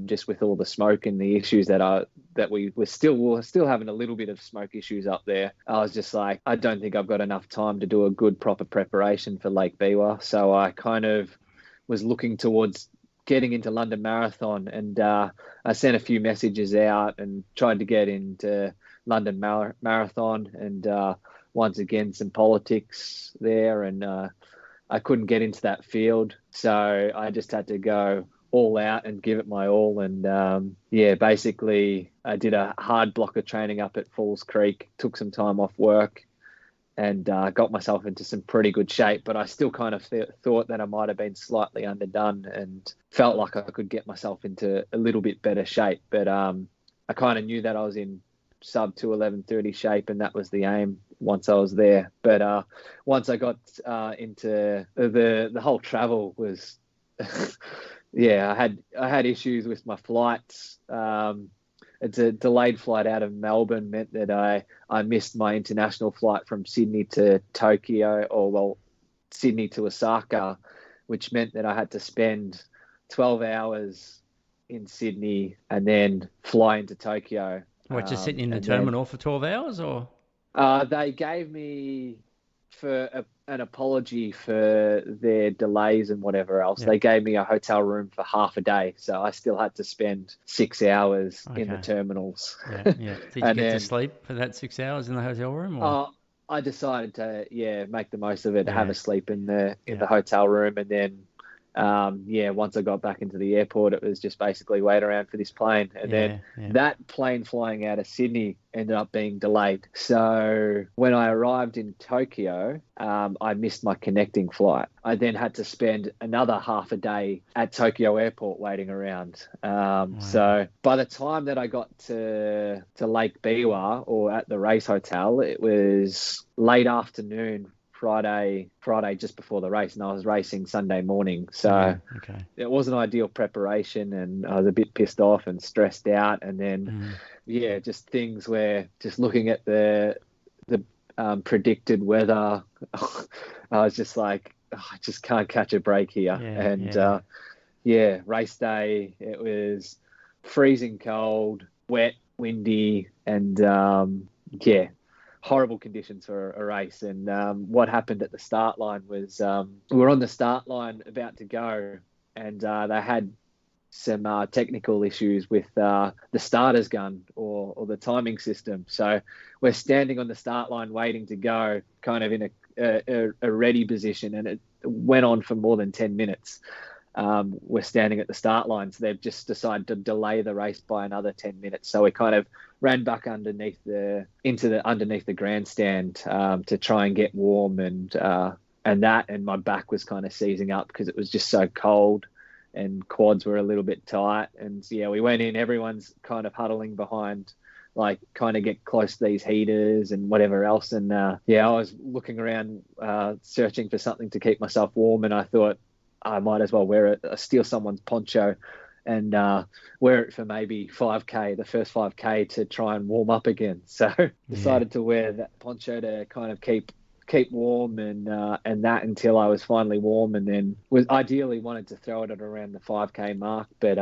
just with all the smoke and the issues that we were still having a little bit of smoke issues up there, I was just like, I don't think I've got enough time to do a good proper preparation for Lake Biwa. So I kind of was looking towards getting into London Marathon, and I sent a few messages out and tried to get into London Marathon, and once again some politics there, and I couldn't get into that field, so I just had to go all out and give it my all. And basically I did a hard block of training up at Falls Creek, took some time off work, and got myself into some pretty good shape. But I still kind of thought that I might have been slightly underdone, and felt like I could get myself into a little bit better shape. But I kind of knew that I was in sub 2:11:30 shape, and that was the aim once I was there. But once I got into the whole travel was I had issues with my flights. It's a delayed flight out of Melbourne, meant that I missed my international flight from Sydney to Tokyo, Sydney to Osaka, which meant that I had to spend 12 hours in Sydney and then fly into Tokyo. What, just sitting in the terminal for 12 hours, or? They gave me, for an apology for their delays and whatever else, they gave me a hotel room for half a day, so I still had to spend 6 hours in the terminals. Did you get to sleep for that 6 hours in the hotel room, or? I decided to make the most of it, have a sleep in the hotel room, and then once I got back into the airport, it was just basically wait around for this plane. And then that plane flying out of Sydney ended up being delayed. So when I arrived in Tokyo, I missed my connecting flight. I then had to spend another half a day at Tokyo airport waiting around. So by the time that I got to Lake Biwa, or at the race hotel, it was late afternoon Friday just before the race, and I was racing Sunday morning. So it wasn't ideal preparation, and I was a bit pissed off and stressed out. And then, just things where just looking at the predicted weather, I was just like, I just can't catch a break here. Race day, it was freezing cold, wet, windy, and horrible conditions for a race. And what happened at the start line was we were on the start line about to go, and they had some technical issues with the starter's gun or the timing system. So we're standing on the start line waiting to go, kind of in a ready position, and it went on for more than 10 minutes. We're standing at the start line, so they've just decided to delay the race by another 10 minutes. So we kind of ran back underneath the grandstand to try and get warm, and my back was kind of seizing up because it was just so cold, and quads were a little bit tight. And we went in, everyone's kind of huddling behind, like, kind of get close to these heaters and whatever else. And I was looking around, searching for something to keep myself warm, and I thought I might as well steal someone's poncho and wear it for maybe 5K, the first 5K, to try and warm up again. So decided to wear that poncho to kind of keep warm, and that until I was finally warm, and then was ideally wanted to throw it at around the 5K mark. But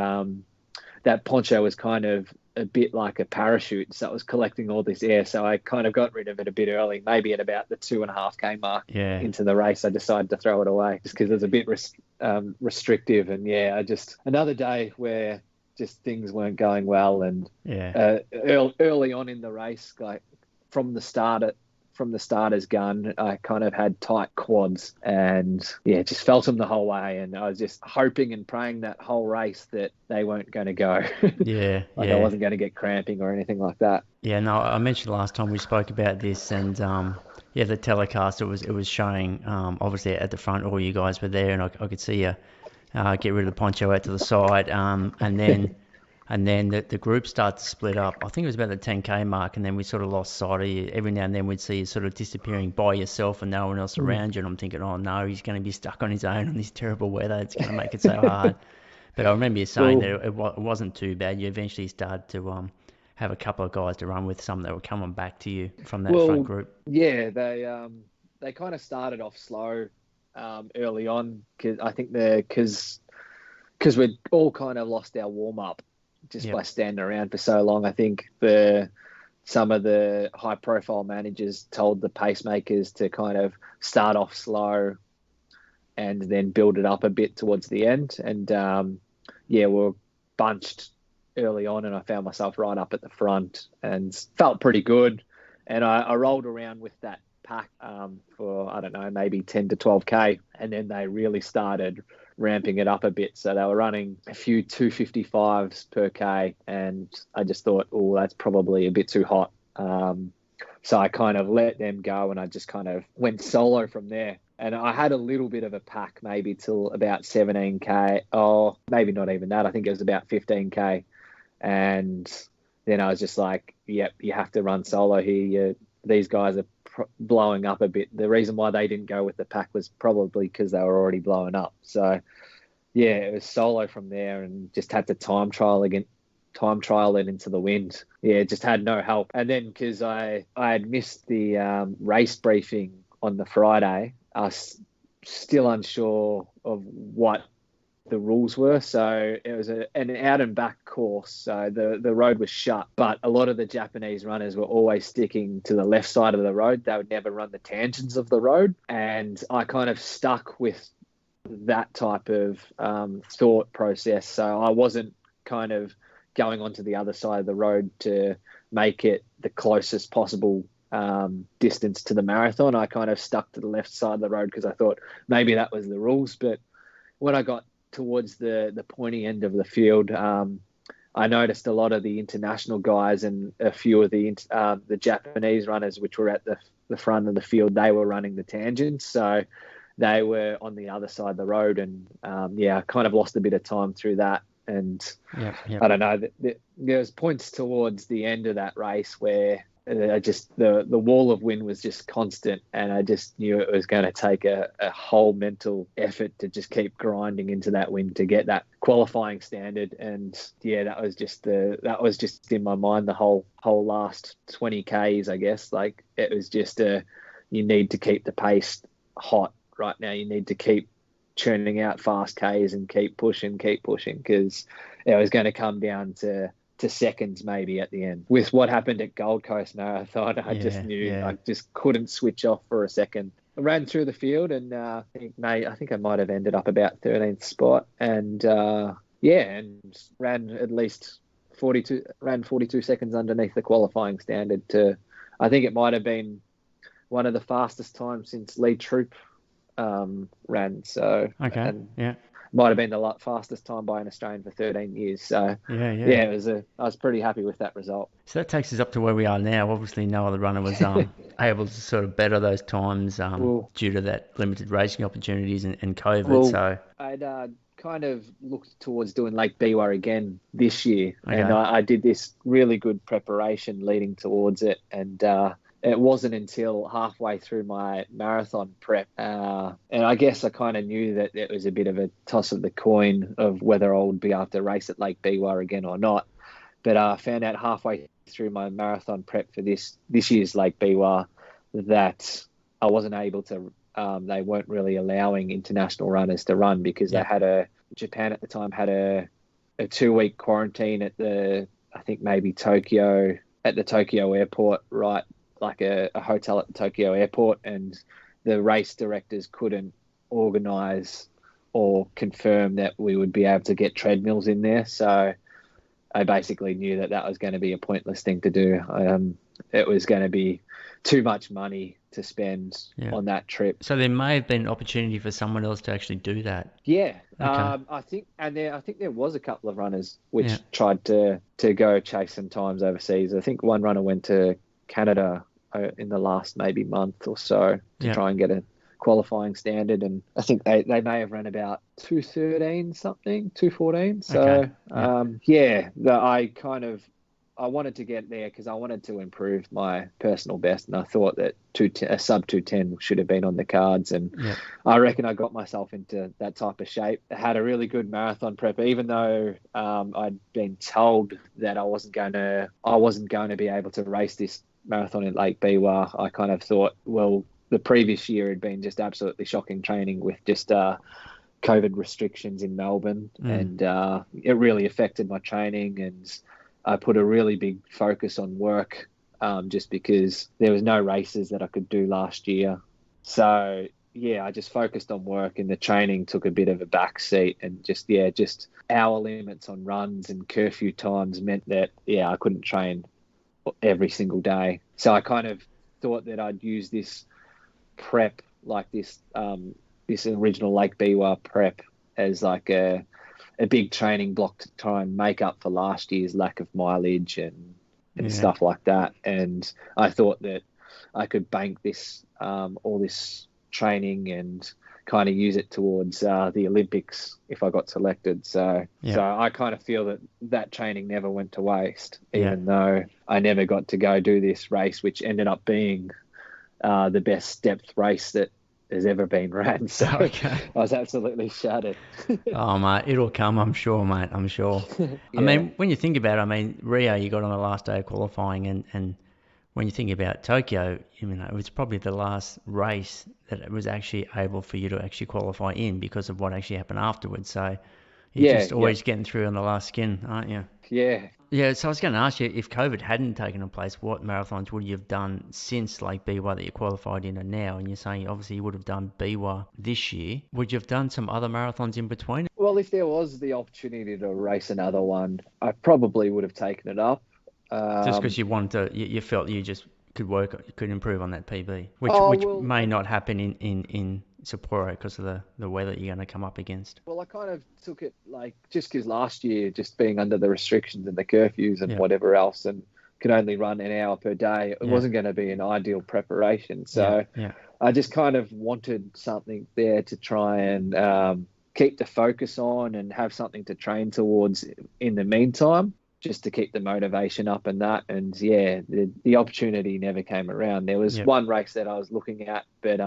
that poncho was kind of a bit like a parachute, so it was collecting all this air. So I kind of got rid of it a bit early, maybe at about the 2.5K mark into the race. I decided to throw it away just because it was a bit restrictive. And I just, another day where just things weren't going well. And early on in the race, like from the starter's gun, I kind of had tight quads, and just felt them the whole way. And I was just hoping and praying that whole race that they weren't going to go. I wasn't going to get cramping or anything like that. Yeah, no, I mentioned last time we spoke about this, and the telecast, it was showing obviously at the front, all you guys were there, and I could see you get rid of the poncho out to the side, and then the group started to split up. I think it was about the 10K mark, and then we sort of lost sight of you. Every now and then we'd see you sort of disappearing by yourself and no one else around you. And I'm thinking, oh no, he's going to be stuck on his own in this terrible weather. It's going to make it so hard. But I remember you saying that it wasn't too bad. You eventually started to have a couple of guys to run with, some that were coming back to you from that front group. Yeah, they kind of started off slow early on, because I think because we'd all kind of lost our warm up just by standing around for so long. I think some of the high profile managers told the pacemakers to kind of start off slow and then build it up a bit towards the end. And we were bunched early on, and I found myself right up at the front and felt pretty good. And I rolled around with that pack for, I don't know, maybe 10 to 12K. And then they really started ramping it up a bit. So they were running a few 255s per K, and I just thought, oh, that's probably a bit too hot. So I kind of let them go, and I just kind of went solo from there. And I had a little bit of a pack, maybe till about 17K. Oh, maybe not even that. I think it was about 15K. And then I was just like, yep, you have to run solo here. These guys are blowing up a bit. The reason why they didn't go with the pack was probably because they were already blowing up. So it was solo from there, and just had to time trial it into the wind. Just had no help. And then because I had missed the race briefing on the Friday, I was still unsure of what the rules were. So it was an out and back course, so the road was shut, but a lot of the Japanese runners were always sticking to the left side of the road. They would never run the tangents of the road, and I kind of stuck with that type of thought process. So I wasn't kind of going onto the other side of the road to make it the closest possible distance to the marathon. I kind of stuck to the left side of the road because I thought maybe that was the rules. But when I got towards the pointy end of the field, I noticed a lot of the international guys and a few of the Japanese runners, which were at the front of the field, they were running the tangents. So they were on the other side of the road, and I kind of lost a bit of time through that. And I don't know, there was points towards the end of that race where the wall of wind was just constant, and I just knew it was going to take a whole mental effort to just keep grinding into that wind to get that qualifying standard. And yeah, that was just in my mind the whole last 20 Ks, I guess. Like, it was just you need to keep the pace hot right now. You need to keep churning out fast Ks and keep pushing because it was going to come down to seconds maybe at the end. With what happened at Gold Coast Marathon, I just knew I just couldn't switch off for a second. I ran through the field, and I think I might have ended up about 13th spot, and and ran at least 42 seconds underneath the qualifying standard. I think it might have been one of the fastest times since Lee Troop ran. So might have been the fastest time by an Australian for 13 years. So I was pretty happy with that result. So that takes us up to where we are now. Obviously, no other runner was able to sort of better those times due to that limited racing opportunities and COVID. I'd kind of looked towards doing Lake Biwa again this year, and I did this really good preparation leading towards it, and it wasn't until halfway through my marathon prep, and I guess I kind of knew that it was a bit of a toss of the coin of whether I would be able to race at Lake Biwa again or not. But I found out halfway through my marathon prep for this year's Lake Biwa that I wasn't able to. They weren't really allowing international runners to run because they had Japan at the time had a 2-week quarantine at the Tokyo airport, right? Like a hotel at the Tokyo airport, and the race directors couldn't organise or confirm that we would be able to get treadmills in there. So I basically knew that was going to be a pointless thing to do. It was going to be too much money to spend on that trip. So there may have been an opportunity for someone else to actually do that. Yeah, okay. I think there was a couple of runners which tried to go chase some times overseas. I think one runner went to Canada in the last maybe month or so to try and get a qualifying standard, and I think they may have run about 2:13 something, 2:14. So I wanted to get there because I wanted to improve my personal best, and I thought that a sub 2:10 should have been on the cards, and I reckon I got myself into that type of shape. I had a really good marathon prep, even though I'd been told that I wasn't going to be able to race this marathon in Lake Biwa. I kind of thought, well, the previous year had been just absolutely shocking training with just COVID restrictions in Melbourne, and it really affected my training, and I put a really big focus on work just because there was no races that I could do last year. So I just focused on work, and the training took a bit of a back seat, and just hour limits on runs and curfew times meant that I couldn't train every single day. So I kind of thought that I'd use this prep, like this original Lake Biwa prep, as like a big training block to try and make up for last year's lack of mileage and stuff like that. And I thought that I could bank this all this training and kind of use it towards the Olympics if I got selected. So I kind of feel that training never went to waste, even though I never got to go do this race, which ended up being the best depth race that has ever been ran. So I was absolutely shattered. Oh, mate, it'll come, I'm sure, mate. I'm sure. I mean, when you think about it, I mean, Rio, you got on the last day of qualifying, and when you think about Tokyo, it was probably the last race that it was actually able for you to actually qualify in because of what actually happened afterwards. So you're just always getting through on the last skin, aren't you? Yeah. Yeah, so I was going to ask you, if COVID hadn't taken place, what marathons would you have done since Lake Biwa that you qualified in and now? And you're saying obviously you would have done Biwa this year. Would you have done some other marathons in between? Well, if there was the opportunity to race another one, I probably would have taken it up. Just because you wanted to, you felt you just could improve on that PB, which may not happen in Sapporo because of the weather you're going to come up against. Well, I kind of took it like just because last year, just being under the restrictions and the curfews and whatever else, and could only run an hour per day, it wasn't going to be an ideal preparation. So I just kind of wanted something there to try and keep the focus on and have something to train towards in the meantime. just to keep the motivation up and that. And yeah, the opportunity never came around. There was one race that I was looking at, but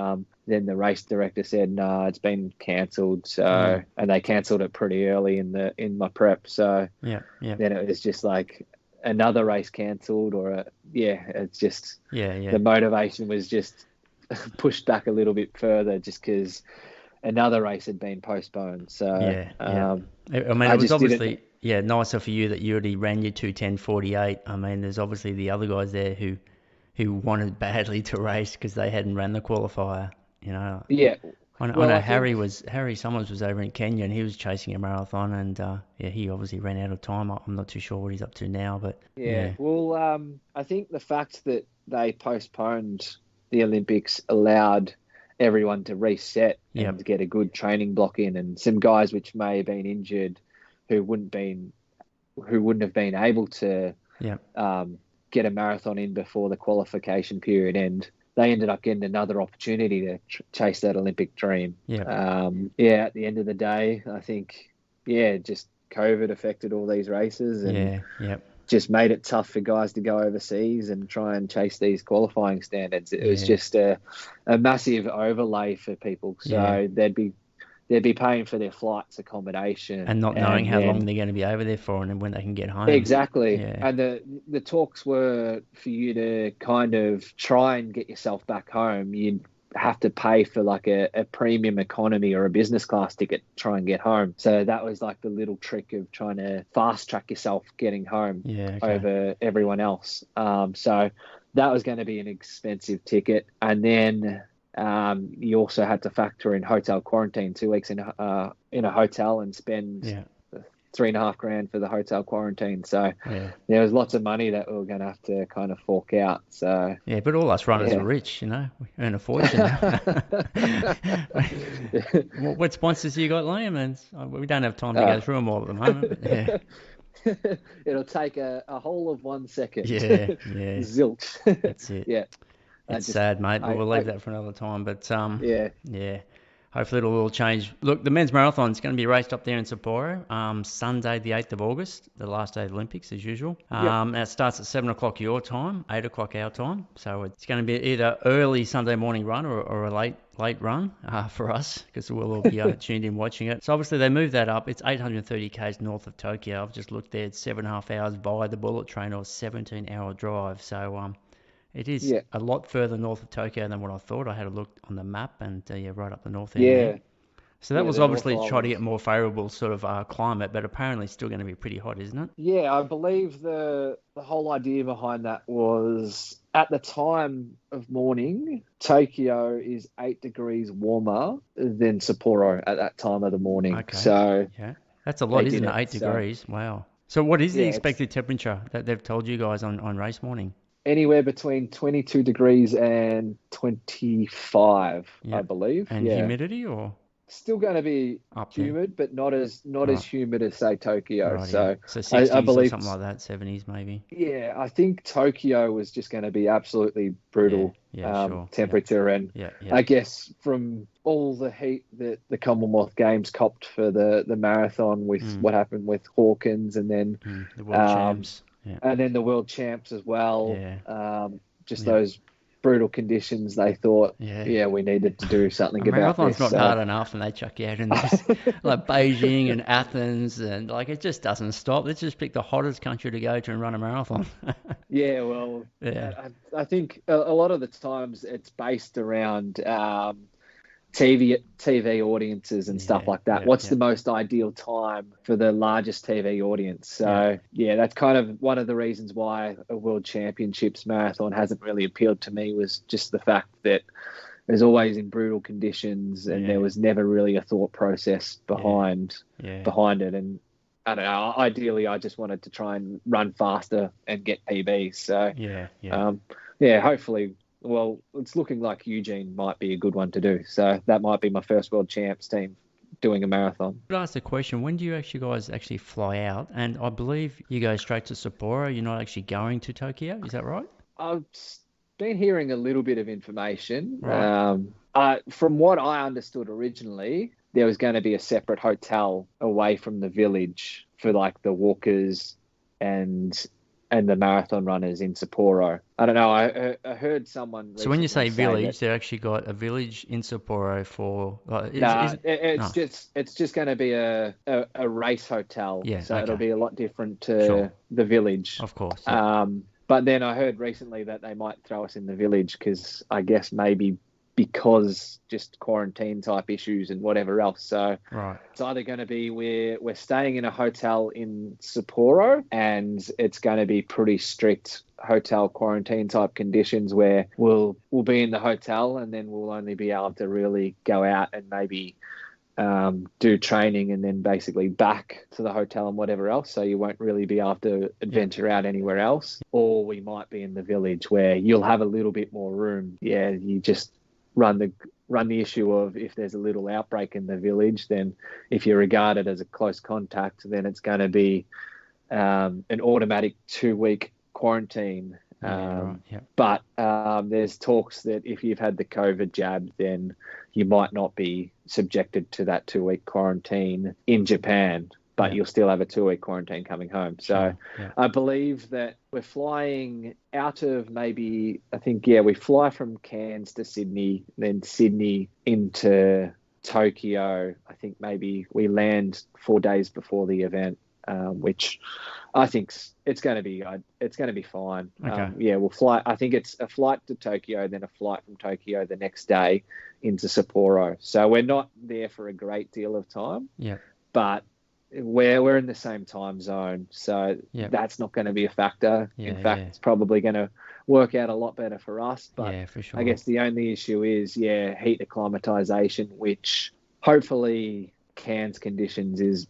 then the race director said, no, it's been cancelled. So, and they cancelled it pretty early in my prep. So then it was just like another race cancelled, or it's just the motivation was just pushed back a little bit further, just because another race had been postponed. So I mean, it was obviously nicer for you that you already ran your 2:10:48. I mean, there's obviously the other guys there who wanted badly to race because they hadn't ran the qualifier. You know. Yeah. I know Harry Summers was over in Kenya and he was chasing a marathon, and he obviously ran out of time. I'm not too sure what he's up to now, but Well, I think the fact that they postponed the Olympics allowed everyone to reset and get a good training block in, and some guys which may have been injured who wouldn't have been able to get a marathon in before the qualification period end. They ended up getting another opportunity to chase that Olympic dream. At the end of the day, I think, just COVID affected all these races and just made it tough for guys to go overseas and try and chase these qualifying standards. It was just a massive overlay for people. So they'd be paying for their flights, accommodation, and not knowing how long they're going to be over there for and when they can get home. Exactly. And the talks were for you to kind of try and get yourself back home. You'd have to pay for like a premium economy or a business class ticket to try and get home. So that was like the little trick of trying to fast track yourself getting home over everyone else. So that was going to be an expensive ticket. And then you also had to factor in hotel quarantine, 2 weeks in a hotel, and spend $3,500 for the hotel quarantine. So there was lots of money that we were going to have to kind of fork out. So but all us runners are rich, you know, we earn a fortune. What sponsors you got, Liam? And we don't have time to go through them all at the moment. But it'll take a whole of 1 second. Zilch. That's it. It's sad, mate, but we'll leave that for another time. But hopefully it'll all change. Look, the men's marathon is going to be raced up there in Sapporo, Sunday the 8th of August, the last day of the Olympics as usual. It starts at 7 o'clock your time, 8 o'clock our time. So it's going to be either early Sunday morning run or a late run for us, because we'll all be tuned in watching it. So obviously they moved that up. It's 830 k's north of Tokyo. I've just looked there. It's 7.5 hours by the bullet train, or a 17-hour drive. So it is a lot further north of Tokyo than what I thought. I had a look on the map, and right up the north end there. So that was obviously to try to get more favourable sort of climate, but apparently it's still going to be pretty hot, isn't it? Yeah, I believe the whole idea behind that was, at the time of morning, Tokyo is 8 degrees warmer than Sapporo at that time of the morning. Okay. So that's a lot, isn't it? 8 degrees. Wow. So what is the expected temperature that they've told you guys on race morning? Anywhere between 22 degrees and 25, I believe. And humidity, or? Still going to be humid, but not as humid as, say, Tokyo. Right, so 60s I believe, or something like that, 70s maybe. Yeah, I think Tokyo was just going to be absolutely brutal temperature. And I guess from all the heat that the Commonwealth Games copped for the marathon with what happened with Hawkins, and then the World Champs. And then the world champs as well. Those brutal conditions, they thought, we needed to do something about this. Marathon's not hard enough, and they chuck you out in this, like Beijing and Athens, and like it just doesn't stop. Let's just pick the hottest country to go to and run a marathon. I think a lot of the times it's based around TV audiences and stuff like that. What's the most ideal time for the largest TV audience? So that's kind of one of the reasons why a World Championships marathon hasn't really appealed to me, was just the fact that it was always in brutal conditions, and there was never really a thought process behind it. And I don't know, ideally I just wanted to try and run faster and get PBs. So hopefully. Well, it's looking like Eugene might be a good one to do. So that might be my first World Champs team doing a marathon. I'd ask the question, when do you guys actually fly out? And I believe you go straight to Sapporo. You're not actually going to Tokyo. Is that right? I've been hearing a little bit of information. Right. From what I understood originally, there was going to be a separate hotel away from the village for like the walkers and the marathon runners in Sapporo. I don't know. I heard someone So when you say recently say village, that they actually got a village in Sapporo for is nah, it? it's No. just going to be a race hotel, Yeah, so it'll okay. be a lot different Sure. to the village. Of course, yeah. But then I heard recently that they might throw us in the village because I guess maybe because just quarantine type issues and whatever else. So Right. it's either going to be we're staying in a hotel in Sapporo, and it's going to be pretty strict hotel quarantine type conditions where we'll be in the hotel and then we'll only be able to really go out and maybe do training and then basically back to the hotel and whatever else. So you won't really be able to adventure out anywhere else. Or we might be in the village where you'll have a little bit more room. Yeah, you just run the issue of if there's a little outbreak in the village, then if you're regarded as a close contact, then it's going to be an automatic 2-week quarantine. Right. Yeah. But there's talks that if you've had the COVID jab, then you might not be subjected to that 2-week quarantine in Japan, but you'll still have a 2-week quarantine coming home. So I believe that we're flying out of we fly from Cairns to Sydney, then Sydney into Tokyo. I think maybe we land 4 days before the event, which I think it's going to be fine. Okay. We'll fly. I think it's a flight to Tokyo, then a flight from Tokyo the next day into Sapporo. So we're not there for a great deal of time. Yeah. But we're in the same time zone, so that's not going to be a factor. In fact, it's probably going to work out a lot better for us. But for sure. I guess the only issue is heat acclimatization, which hopefully Cairns conditions is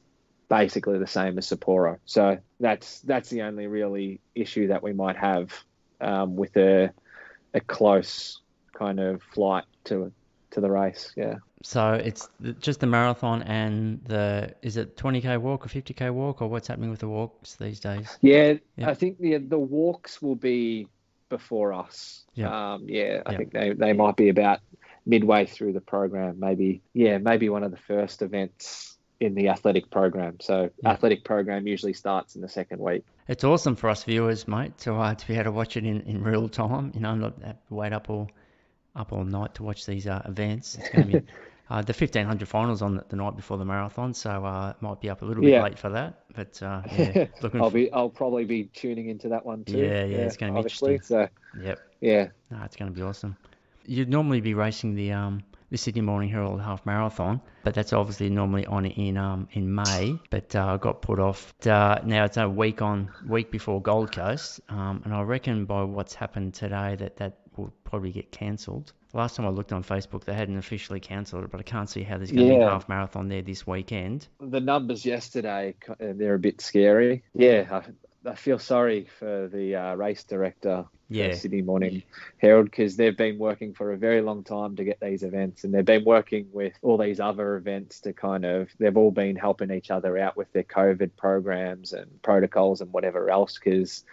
basically the same as Sapporo. So that's the only really issue that we might have with a close kind of flight to the race. Yeah. So it's just the marathon and is it 20K walk or 50K walk, or what's happening with the walks these days? Yeah. I think the walks will be before us. Yeah. I think they might be about midway through the program, maybe one of the first events in the athletic program. So athletic program usually starts in the second week. It's awesome for us viewers, mate, to be able to watch it in real time. Not have to wait up all night to watch these events. It's going to be the 1500 finals on the night before the marathon, so might be up a little bit late for that. But I'll probably be tuning into that one too. Yeah, it's going to be interesting. So it's going to be awesome. You'd normally be racing the Sydney Morning Herald half marathon, but that's obviously normally on in May, but got put off. Now it's a week before Gold Coast, and I reckon by what's happened today that will probably get cancelled. Last time I looked on Facebook, they hadn't officially cancelled it, but I can't see how there's going to be a half marathon there this weekend. The numbers yesterday, they're a bit scary. Yeah, I feel sorry for the race director for Sydney Morning Herald, because they've been working for a very long time to get these events, and they've been working with all these other events to they've all been helping each other out with their COVID programs and protocols and whatever else, because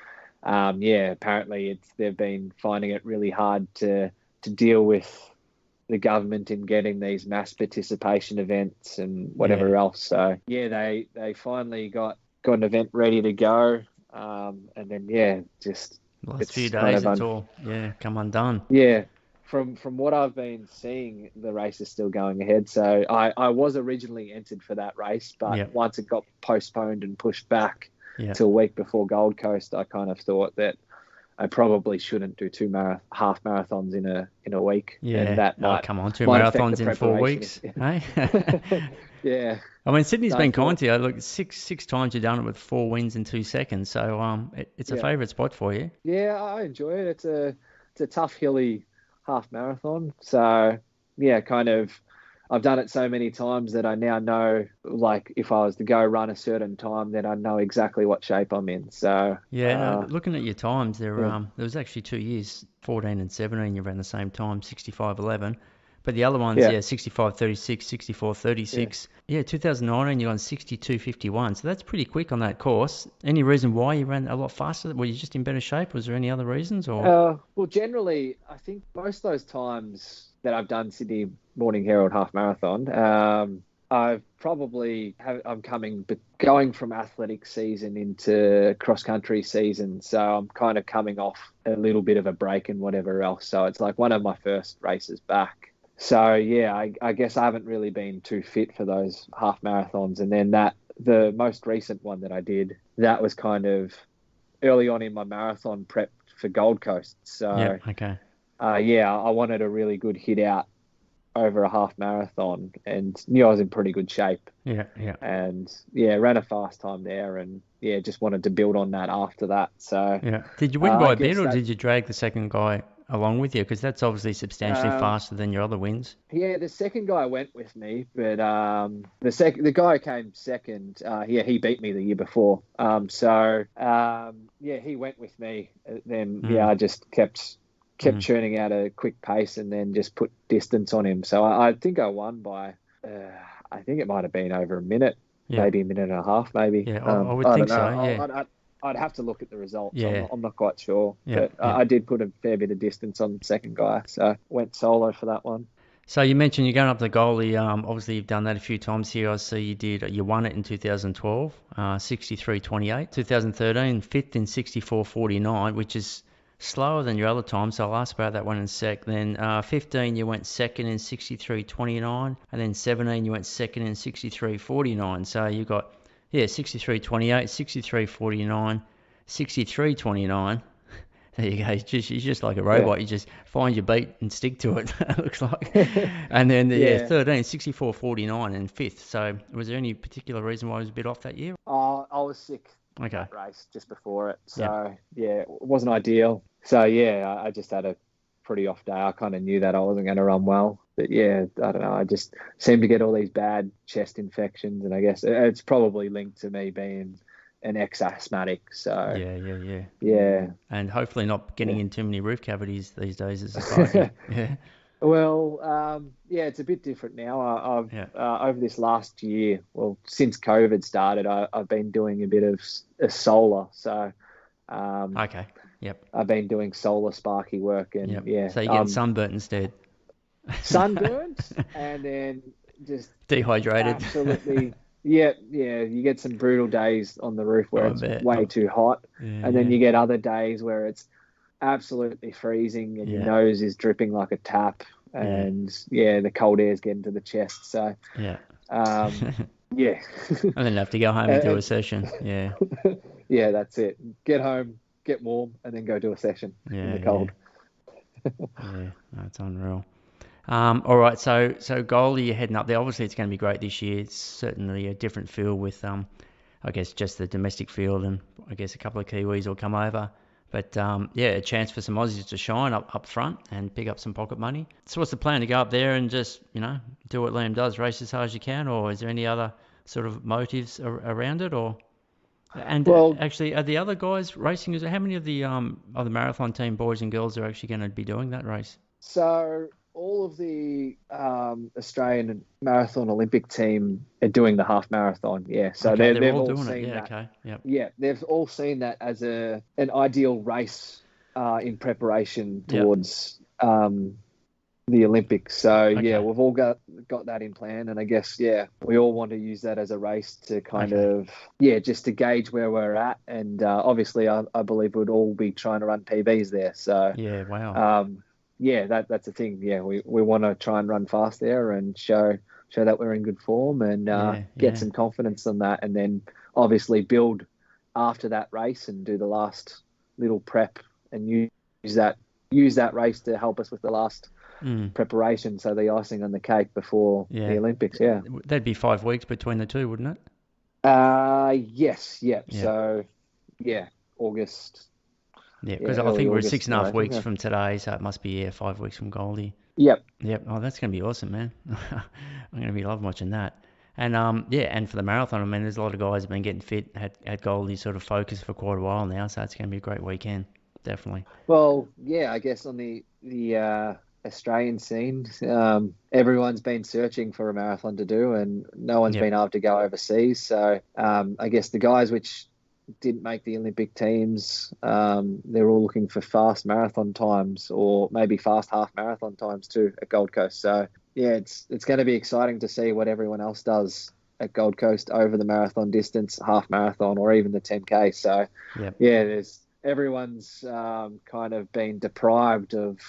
apparently they've been finding it really hard to deal with the government in getting these mass participation events and whatever else. So they finally got an event ready to go, and then just last few days it's all come undone. From what I've been seeing, the race is still going ahead. So I was originally entered for that race, but once it got postponed and pushed back to a week before Gold Coast, I kind of thought that I probably shouldn't do two half marathons in a week. Yeah, and that might come on, two might marathons in 4 weeks. Hey? Yeah. I mean, Sydney's been kind to you. Look, six times you've done it with 4 wins in 2 seconds. So it's a favourite spot for you. Yeah, I enjoy it. It's a tough, hilly half marathon. So I've done it so many times that I now know, like, if I was to go run a certain time, then I know exactly what shape I'm in. So looking at your times, there was actually 2 years, 14 and 17, you ran the same time, 65:11. But the other ones, 65:36, 64:36. Yeah, 2019, you ran 62:51. So that's pretty quick on that course. Any reason why you ran a lot faster? Were you just in better shape? Was there any other reasons? Or well, generally, I think most of those times that I've done Sydney Morning Herald half marathon, I'm going from athletic season into cross country season, so I'm kind of coming off a little bit of a break and whatever else. So it's like one of my first races back. So yeah, I guess I haven't really been too fit for those half marathons. And then the most recent one that I did, that was kind of early on in my marathon prep for Gold Coast. So okay. I wanted a really good hit out over a half marathon and knew I was in pretty good shape. Yeah. And ran a fast time there, and just wanted to build on that after that. So did you win by I a bit, guess or that did you drag the second guy along with you? Because that's obviously substantially faster than your other wins. the second guy went with me, but the guy who came second, he beat me the year before. He went with me. Then I just kept churning out a quick pace and then just put distance on him. So I think I won by, I think it might have been over a minute, maybe a minute and a half, maybe. Yeah, I would think so, yeah. I'd have to look at the results. Yeah. I'm not quite sure. But I did put a fair bit of distance on the second guy, so went solo for that one. So you mentioned you're going up the goalie. Obviously, you've done that a few times here. I see you won it in 2012, 63.28. 2013, fifth in 64.49, which is slower than your other time. So I'll ask about that one in a sec. Then 15, you went second in 63.29. And then 17, you went second in 63.49. So you got, 63.28, 63.49, 63.29. There you go. He's just like a robot. You just find your beat and stick to it, it looks like. And then, 13, 64.49 and fifth. So was there any particular reason why I was a bit off that year? I was sick that race just before it. So, it wasn't ideal. So, I just had a pretty off day. I kind of knew that I wasn't going to run well. But, I don't know. I just seemed to get all these bad chest infections. And I guess it's probably linked to me being an ex-asthmatic, so yeah, and hopefully not getting in too many roof cavities these days as a biker. Well, it's a bit different now. I've over this last year, since COVID started, I've been doing a bit of solar. So I've been doing solar sparky work, and so you're getting sunburnt instead. Sunburnt, and then just dehydrated. Absolutely. Yeah, you get some brutal days on the roof where it's way too hot, and then you get other days where it's absolutely freezing and your nose is dripping like a tap, and the cold air's getting to the chest. So and then have to go home and do a session. That's it. Get home, get warm, and then go do a session in the cold. That's unreal. All right, so goalie, you're heading up there. Obviously, it's going to be great this year. It's certainly a different field with, I guess, just the domestic field, and I guess a couple of Kiwis will come over. But a chance for some Aussies to shine up front and pick up some pocket money. So what's the plan, to go up there and just, do what Liam does, race as hard as you can, or is there any other sort of motives around it, or? And actually, are the other guys racing? How many of the marathon team, boys and girls, are actually going to be doing that race? So all of the Australian Marathon Olympic team are doing the half marathon. So they've all doing seen that. They've all seen that as an ideal race in preparation towards the Olympics. So we've all got that in plan, and I guess we all want to use that as a race to kind of just to gauge where we're at, and obviously I believe we'd all be trying to run PBs there. So that's the thing. We want to try and run fast there and show that we're in good form, and get some confidence on that, and then obviously build after that race and do the last little prep and use that race to help us with the last preparation, so the icing on the cake before the Olympics. That'd be 5 weeks between the two, wouldn't it? Yes. So August. Because I think we're 6.5 weeks from today, so it must be 5 weeks from Goldie. Yep. Oh, that's going to be awesome, man. I'm going to be loving watching that. And and for the marathon, I mean, there's a lot of guys who've been getting fit, had Goldie sort of focused for quite a while now, so it's going to be a great weekend, definitely. Well, I guess on the Australian scene, everyone's been searching for a marathon to do, and no one's been able to go overseas. So I guess the guys which didn't make the Olympic teams, they're all looking for fast marathon times, or maybe fast half marathon times too at Gold Coast. So it's going to be exciting to see what everyone else does at Gold Coast over the marathon distance, half marathon, or even the 10K. So, everyone's kind of been deprived of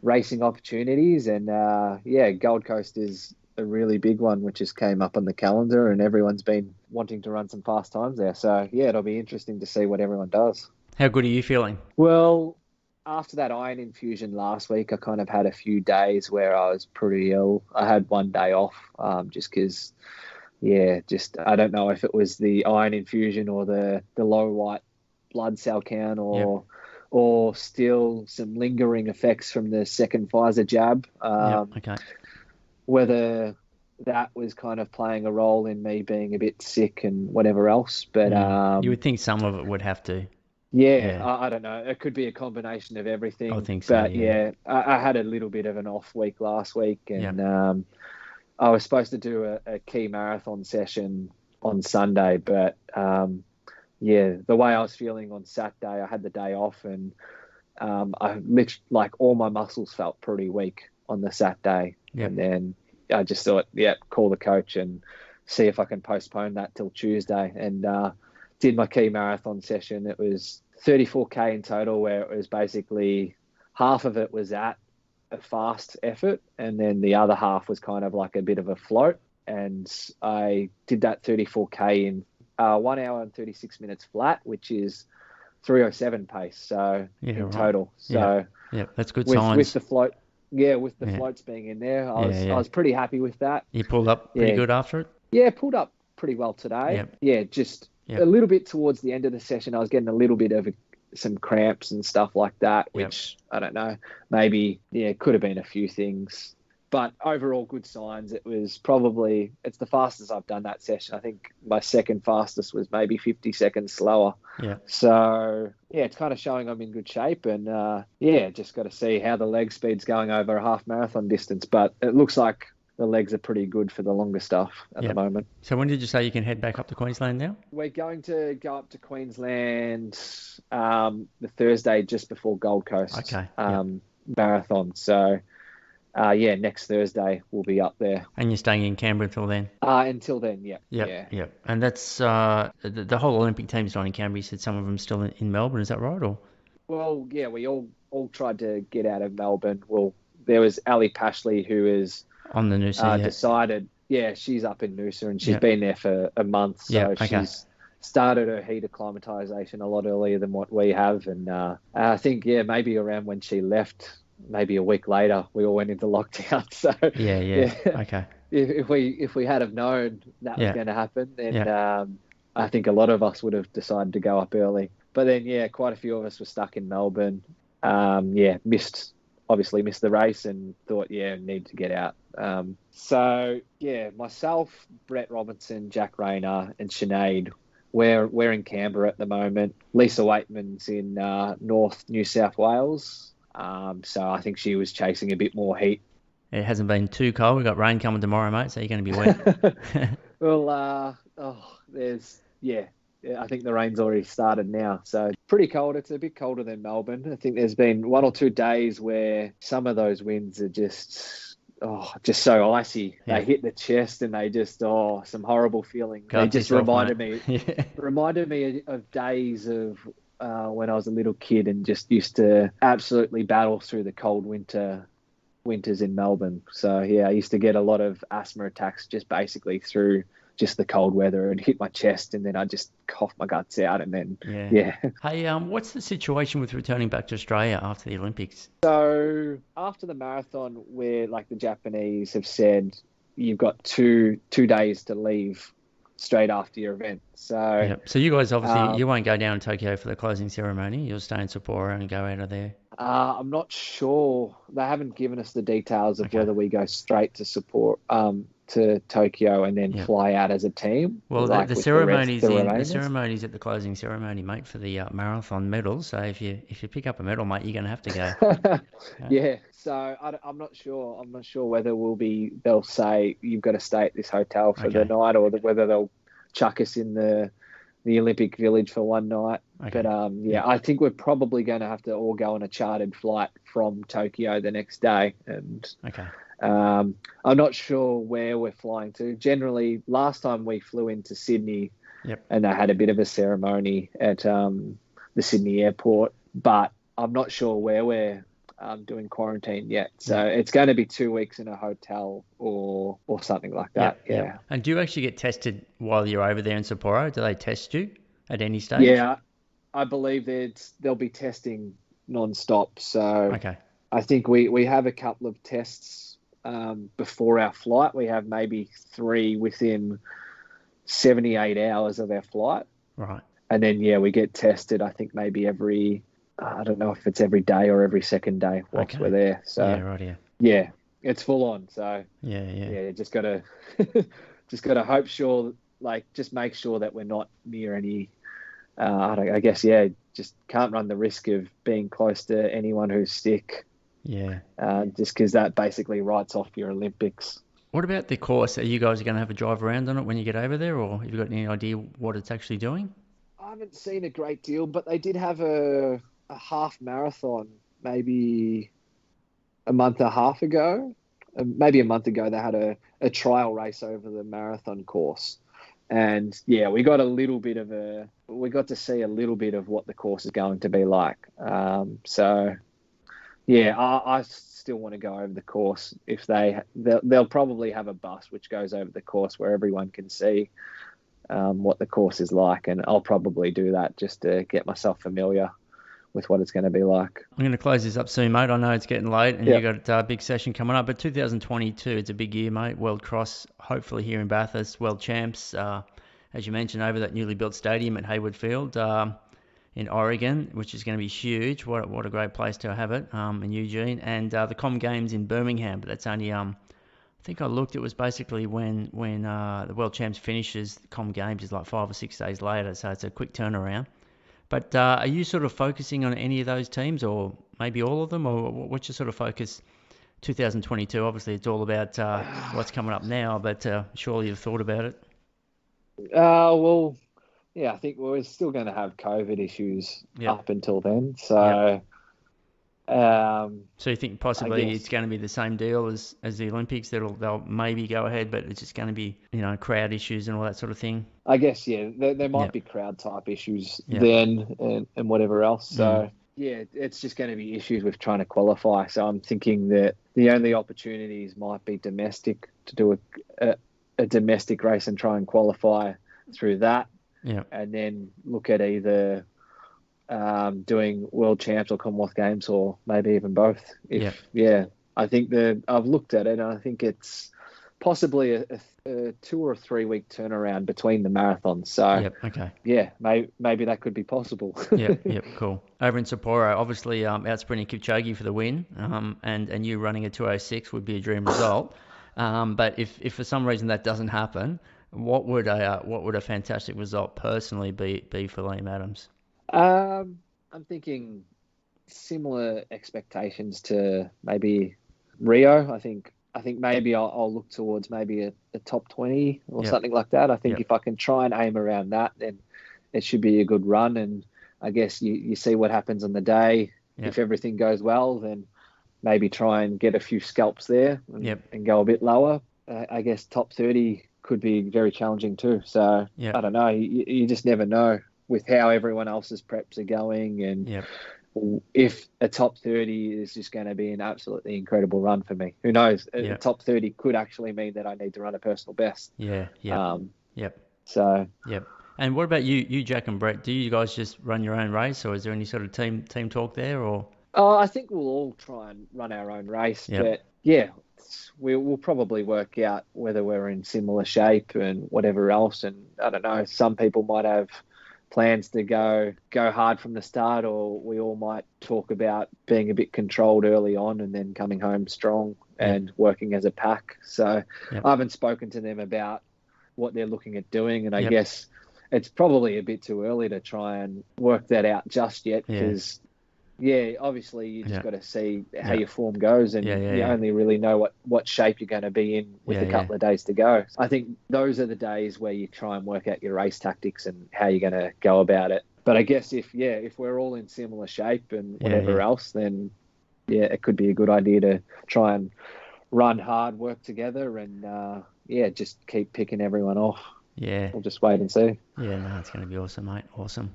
racing opportunities, and Gold Coast is a really big one, which just came up on the calendar, and everyone's been wanting to run some fast times there. So, it'll be interesting to see what everyone does. How good are you feeling? Well, after that iron infusion last week, I kind of had a few days where I was pretty ill. I had one day off just because, I don't know if it was the iron infusion or the low white blood cell count or still some lingering effects from the second Pfizer jab. Whether that was kind of playing a role in me being a bit sick and whatever else. But you would think some of it would have to. I don't know. It could be a combination of everything. I think so, But I had a little bit of an off week last week, and I was supposed to do a key marathon session on Sunday, but the way I was feeling on Saturday, I had the day off, and I literally, all my muscles felt pretty weak on the Saturday, and then I just thought, call the coach and see if I can postpone that till Tuesday, and did my key marathon session. It was 34K in total, where it was basically half of it was at a fast effort, and then the other half was kind of like a bit of a float. And I did that 34K in 1 hour and 36 minutes flat, which is 3:07 pace. So total. So that's good signs. With the float. Yeah, with the floats being in there, I was pretty happy with that. You pulled up pretty good after it? Yeah, pulled up pretty well today. A little bit towards the end of the session, I was getting a little bit of some cramps and stuff like that, which I don't know, maybe, could have been a few things. But overall, good signs. It's the fastest I've done that session. I think my second fastest was maybe 50 seconds slower. Yeah. So, it's kind of showing I'm in good shape. And, just got to see how the leg speed's going over a half marathon distance. But it looks like the legs are pretty good for the longer stuff at the moment. So when did you say you can head back up to Queensland now? We're going to go up to Queensland the Thursday just before Gold Coast marathon. So, next Thursday we'll be up there. And you're staying in Canberra until then? Until then, yeah. And that's the whole Olympic team's not in Canberra. You said some of them still in Melbourne. Is that right? Or? Well, we all tried to get out of Melbourne. Well, there was Ellie Pashley, who is on the Noosa, decided. Yeah, she's up in Noosa, and she's been there for a month. So she's started her heat acclimatization a lot earlier than what we have. And I think, maybe around when she left, maybe a week later, we all went into lockdown. So okay. If we had have known that was going to happen, then I think a lot of us would have decided to go up early. But then, quite a few of us were stuck in Melbourne. Missed the race and thought, need to get out. Myself, Brett Robinson, Jack Rayner, and Sinead, we're in Canberra at the moment. Lisa Waitman's in North New South Wales. So I think she was chasing a bit more heat. It hasn't been too cold. We've got rain coming tomorrow, mate, so you're going to be wet. Well, I think the rain's already started now. So pretty cold. It's a bit colder than Melbourne. I think there's been 1 or 2 days where some of those winds are just so icy. Yeah. They hit the chest and they just, some horrible feeling. They just reminded me of days of when I was a little kid and just used to absolutely battle through the cold winters in Melbourne. So I used to get a lot of asthma attacks just basically through just the cold weather, and hit my chest, and then I just cough my guts out, and then Hey, what's the situation with returning back to Australia after the Olympics? So after the marathon, where the Japanese have said you've got two days to leave straight after your event. So so you guys obviously you won't go down to Tokyo for the closing ceremony. You'll stay in Sapporo and go out of there. I'm not sure. They haven't given us the details of whether we go straight to Sapporo, to Tokyo and then fly out as a team. Well, the ceremony's at the closing ceremony, mate, for the marathon medals. So if you pick up a medal, mate, you're going to have to go. So I'm not sure. I'm not sure whether they'll say you've got to stay at this hotel for the night, or whether they'll chuck us in the Olympic Village for one night. But I think we're probably going to have to all go on a chartered flight from Tokyo the next day, and I'm not sure where we're flying to. Generally, last time we flew into Sydney, and they had a bit of a ceremony at the Sydney airport, but I'm not sure where we're doing quarantine yet. So it's going to be 2 weeks in a hotel or something like that. Yeah. And do you actually get tested while you're over there in Sapporo? Do they test you at any stage? Yeah, I believe they'll be testing non-stop. So I think we have a couple of tests before our flight. We have maybe 3 within 78 hours of our flight. Right. And then, we get tested, I think maybe I don't know if it's every day or every second day once we're there. So it's full on. So just gotta hope just make sure that we're not near any. Just can't run the risk of being close to anyone who's sick. Yeah. Just because that basically writes off your Olympics. What about the course? Are you guys going to have a drive around on it when you get over there, or have you got any idea what it's actually doing? I haven't seen a great deal, but they did have a half marathon maybe a month and a half ago. Maybe a month ago, they had a trial race over the marathon course. And we got to see a little bit of what the course is going to be like. I still want to go over the course. If they'll probably have a bus which goes over the course where everyone can see what the course is like, and I'll probably do that just to get myself familiar with what it's going to be like. I'm going to close this up soon, mate. I know it's getting late and you've got a big session coming up, but 2022, it's a big year, mate. World Cross, hopefully here in Bathurst, World Champs, as you mentioned, over that newly built stadium at Hayward Field in Oregon, which is going to be huge. What a great place to have it in Eugene. And the Com Games in Birmingham, but that's only, I think I looked, it was basically when the World Champs finishes, the Com Games is like 5 or 6 days later, so it's a quick turnaround. But are you sort of focusing on any of those teams, or maybe all of them, or what's your sort of focus 2022? Obviously, it's all about what's coming up now, but surely you've thought about it. I think we're still going to have COVID issues up until then. So, so you think possibly it's going to be the same deal as the Olympics? They'll maybe go ahead, but it's just going to be crowd issues and all that sort of thing. I guess there might be crowd type issues then and whatever else. So it's just going to be issues with trying to qualify. So I'm thinking that the only opportunities might be domestic, to do a domestic race and try and qualify through that. Yeah. And then look at either doing World Champs or Commonwealth Games, or maybe even both. I think I've looked at it, and I think it's possibly a 2 or 3 week turnaround between the marathons. So maybe that could be possible. Cool. Over in Sapporo, obviously outsprinting Kipchoge for the win, and you running a 2:06 would be a dream result. But if for some reason that doesn't happen, what would a fantastic result personally be for Liam Adams? I'm thinking similar expectations to maybe Rio. I think maybe I'll look towards maybe a top 20 or something like that. I think if I can try and aim around that, then it should be a good run. And I guess you see what happens on the day. If everything goes well, then maybe try and get a few scalps there and go a bit lower. I guess top 30 could be very challenging too. So I don't know. You just never know with how everyone else's preps are going, and if a top 30 is just going to be an absolutely incredible run for me. Who knows? A top 30 could actually mean that I need to run a personal best. And what about you, Jack and Brett? Do you guys just run your own race, or is there any sort of team talk there, or? I think we'll all try and run our own race, but we'll probably work out whether we're in similar shape and whatever else. And I don't know, some people might have plans to go hard from the start, or we all might talk about being a bit controlled early on and then coming home strong and working as a pack. So I haven't spoken to them about what they're looking at doing, and I guess it's probably a bit too early to try and work that out just yet, because obviously you just got to see how your form goes, and you only really know what shape you're going to be in with a couple of days to go. I think those are the days where you try and work out your race tactics and how you're going to go about it. But I guess if we're all in similar shape and whatever else, then it could be a good idea to try and run hard, work together, and just keep picking everyone off. Yeah. We'll just wait and see. Yeah, no, it's going to be awesome, mate. Awesome.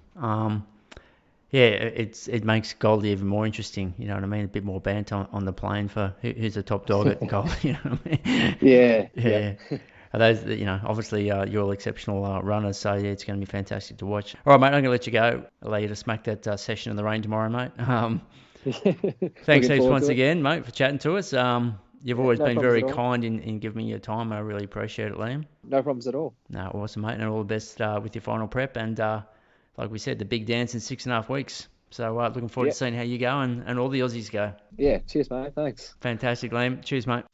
Yeah, it makes Goldie even more interesting. You know what I mean? A bit more banter on the plane for who's the top dog at Goldie. You know what I mean? Yeah. Yeah. Those, obviously you're all exceptional runners, so yeah, it's going to be fantastic to watch. All right, mate, I'm going to let you go. Allow you to smack that session in the rain tomorrow, mate. Thanks heaps once again, mate, for chatting to us. You've always been very kind in giving me your time. I really appreciate it, Liam. No problems at all. No, awesome, mate, and all the best with your final prep. And like we said, the big dance in 6.5 weeks. So looking forward to seeing how you go and all the Aussies go. Yeah, cheers, mate. Thanks. Fantastic, Liam. Cheers, mate.